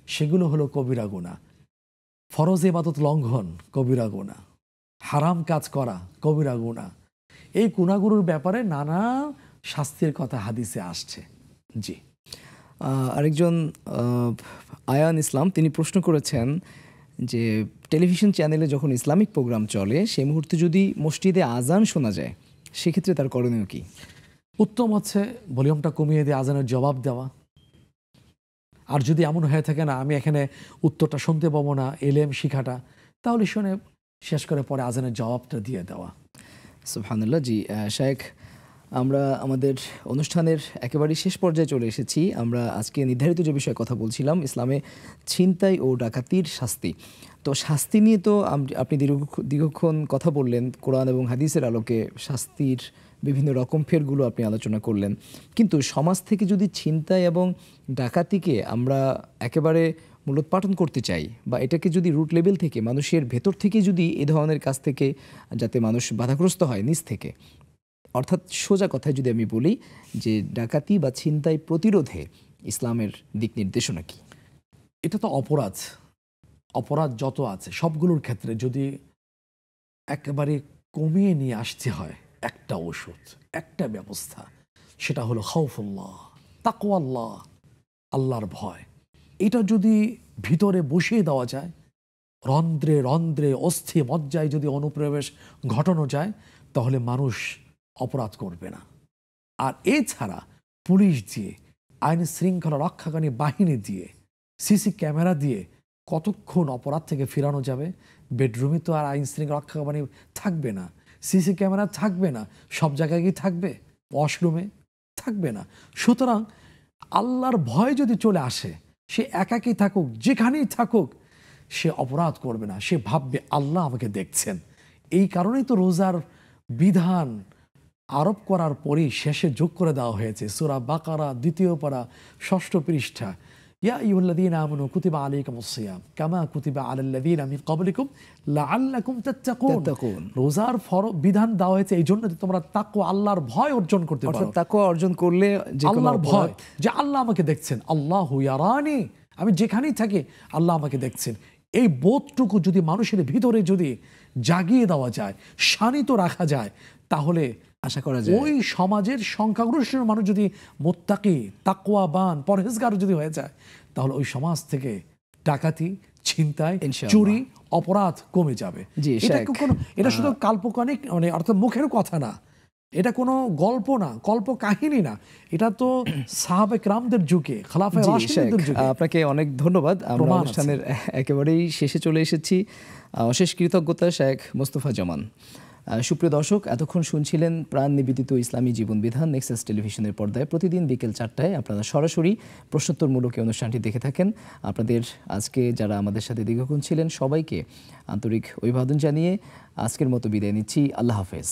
সেগুলো হলো কবিরা গুনাহ। ফরজ ইবাদত লঙ্ঘন কবিরা গুনাহ, হারাম কাজ করা কবিরা গুনাহ। এই গুনাহগুলোর ব্যাপারে নানা শাস্তির কথা হাদিসে আসছে। জি, আরেকজন আয়ান ইসলাম, তিনি প্রশ্ন করেছেন যে টেলিভিশন চ্যানেলে যখন ইসলামিক প্রোগ্রাম চলে সেই মুহূর্তে যদি মসজিদে আজান শোনা যায় সেক্ষেত্রে তার করণীয় কি? উত্তম হচ্ছে ভলিউমটা কমিয়ে দিয়ে আজানের জবাব দেওয়া। আর যদি এমন হয়ে থাকে না আমি এখানে উত্তরটা শুনতে পাবো না, এলেম শিখাটা, তাহলে শুনে শেষ করে পরে আজানের জবাবটা দিয়ে দেওয়া। সুবহানাল্লাহ। জি শেখ, আমরা আমাদের অনুষ্ঠানের একেবারেই শেষ পর্যায়ে চলে এসেছি। আমরা আজকে নির্ধারিত যে বিষয়ে কথা বলছিলাম, ইসলামে ছিনতাই ও ডাকাতির শাস্তি। তো শাস্তি নিয়ে তো আপনি দীর্ঘক্ষণ কথা বললেন, কোরআন এবং হাদিসের আলোকে শাস্তির বিভিন্ন রকম ফেরগুলো আপনি আলোচনা করলেন। কিন্তু সমাজ থেকে যদি ছিনতাই এবং ডাকাতিকে আমরা একেবারে মূলোৎপাটন করতে চাই, বা এটাকে যদি রুট লেভেল থেকে মানুষের ভেতর থেকে যদি এ ধরনের কাজ থেকে যাতে মানুষ বাধাগ্রস্ত হয় নিজ থেকে, অর্থাৎ সোজা কথায় যদি আমি বলি যে ডাকাতি বা ছিনতাই প্রতিরোধে ইসলামের দিক নির্দেশনা কি? এটা তো অপরাধ যত আছে সবগুলোর ক্ষেত্রে যদি একেবারে কমিয়ে নিয়ে আসতে হয় একটা ওষুধ, একটা ব্যবস্থা, সেটা হলো খাউফুল্লাহ, তাকওয়াল্লাহ, আল্লাহর ভয়। এটা যদি ভিতরে বসিয়ে দেওয়া যায়, রন্ধ্রে রন্ধ্রে অস্থি মজ্জায় যদি অনুপ্রবেশ ঘটানো যায়, তাহলে মানুষ অপরাধ করবে না। আর এছাড়া পুলিশ দিয়ে, আইন শৃঙ্খলা রক্ষাকারী বাহিনী দিয়ে, সিসি ক্যামেরা দিয়ে কতক্ষণ অপরাধ থেকে ফিরানো যাবে? বেডরুমে তো আর আইন শৃঙ্খলা রক্ষাকারী বাহিনী থাকবে না, সিসি ক্যামেরা থাকবে না, সব জায়গায় কি থাকবে? ওয়াশরুমে থাকবে না। সুতরাং আল্লাহর ভয় যদি চলে আসে, সে একাকী থাকুক, যেখানেই থাকুক, সে অপরাধ করবে না, সে ভাববে আল্লাহ আমাকে দেখছেন। এই কারণেই তো রোজার বিধান আরোপ করার পরেই শেষে যোগ করে দেওয়া হয়েছে সূরা বাকারা 2য় পারা 6ষ্ঠ পৃষ্ঠা, ইয়া আইয়ুহাল্লাযীনা আমানু কুতিবা আলাইকুমুস সিয়াম কামা কুতিবা আলাল্লাযীনা মিন ক্বাবলিকুম লাআল্লাকুম তাত্তাকুন। রোজার বিধান দেওয়া হয়েছে এই জন্য যে তোমরা তাকওয়া, আল্লাহর ভয় অর্জন করতে পারো। অর্থাৎ তাকওয়া অর্জন করলে যে কোনো আল্লাহর ভয়, অপরাধ, যে আল্লাহ আমাকে দেখছেন, আল্লাহু ইয়ারানি, আমি যেখানেই থাকি আল্লাহ আমাকে দেখছেন, এই বোধটুকু যদি মানুষের ভিতরে যদি জাগিয়ে দেওয়া যায়, শানিত রাখা যায়, তাহলে আশা করা যায় ওই সমাজের সংখ্যাগরিষ্ঠ মানুষ যদি মুত্তাকি, তাকওয়াবান, পরহেজগার যদি হয়ে যায়, তাহলে ওই সমাজ থেকে ডাকাতি, ছিনতাই, ইনশাআল্লাহ। চুরি, অপরাধ কমে যাবে। জি, এটা শেখ। কোনো, এটা শুধু কাল্পনিক মানে অর্থাৎ মুখের কথা না, এটা কোনো গল্প না, কল্প কাহিনী না, এটা তো সাহাবে কেরামদের যুগে, খলিফায়ে জি, রাশিদুদের শেখ, যুগে। আপনাকে অনেক ধন্যবাদ। আমরা প্রমাণ আছে। অনুষ্ঠানের একেবারেই শেষে চলে এসেছি। অশেষ কৃতজ্ঞতা শেখ মোস্তফা জামান। সুপ্রিয় দর্শক, এতক্ষণ শুনছিলেন প্রাণ নিবেদিত ইসলামী জীবন বিধান নেক্সাস টেলিভিশনের পর্দায় প্রতিদিন বিকেল 4টায় আপনারা সরাসরি প্রশ্নোত্তরমূলক এই অনুষ্ঠানটি দেখে থাকেন। আপনাদের আজকে যারা আমাদের সাথে দীর্ঘক্ষণ ছিলেন সবাইকে আন্তরিক অভিবাদন জানিয়ে আজকের মতো বিদায় নিচ্ছি। আল্লাহ হাফেজ।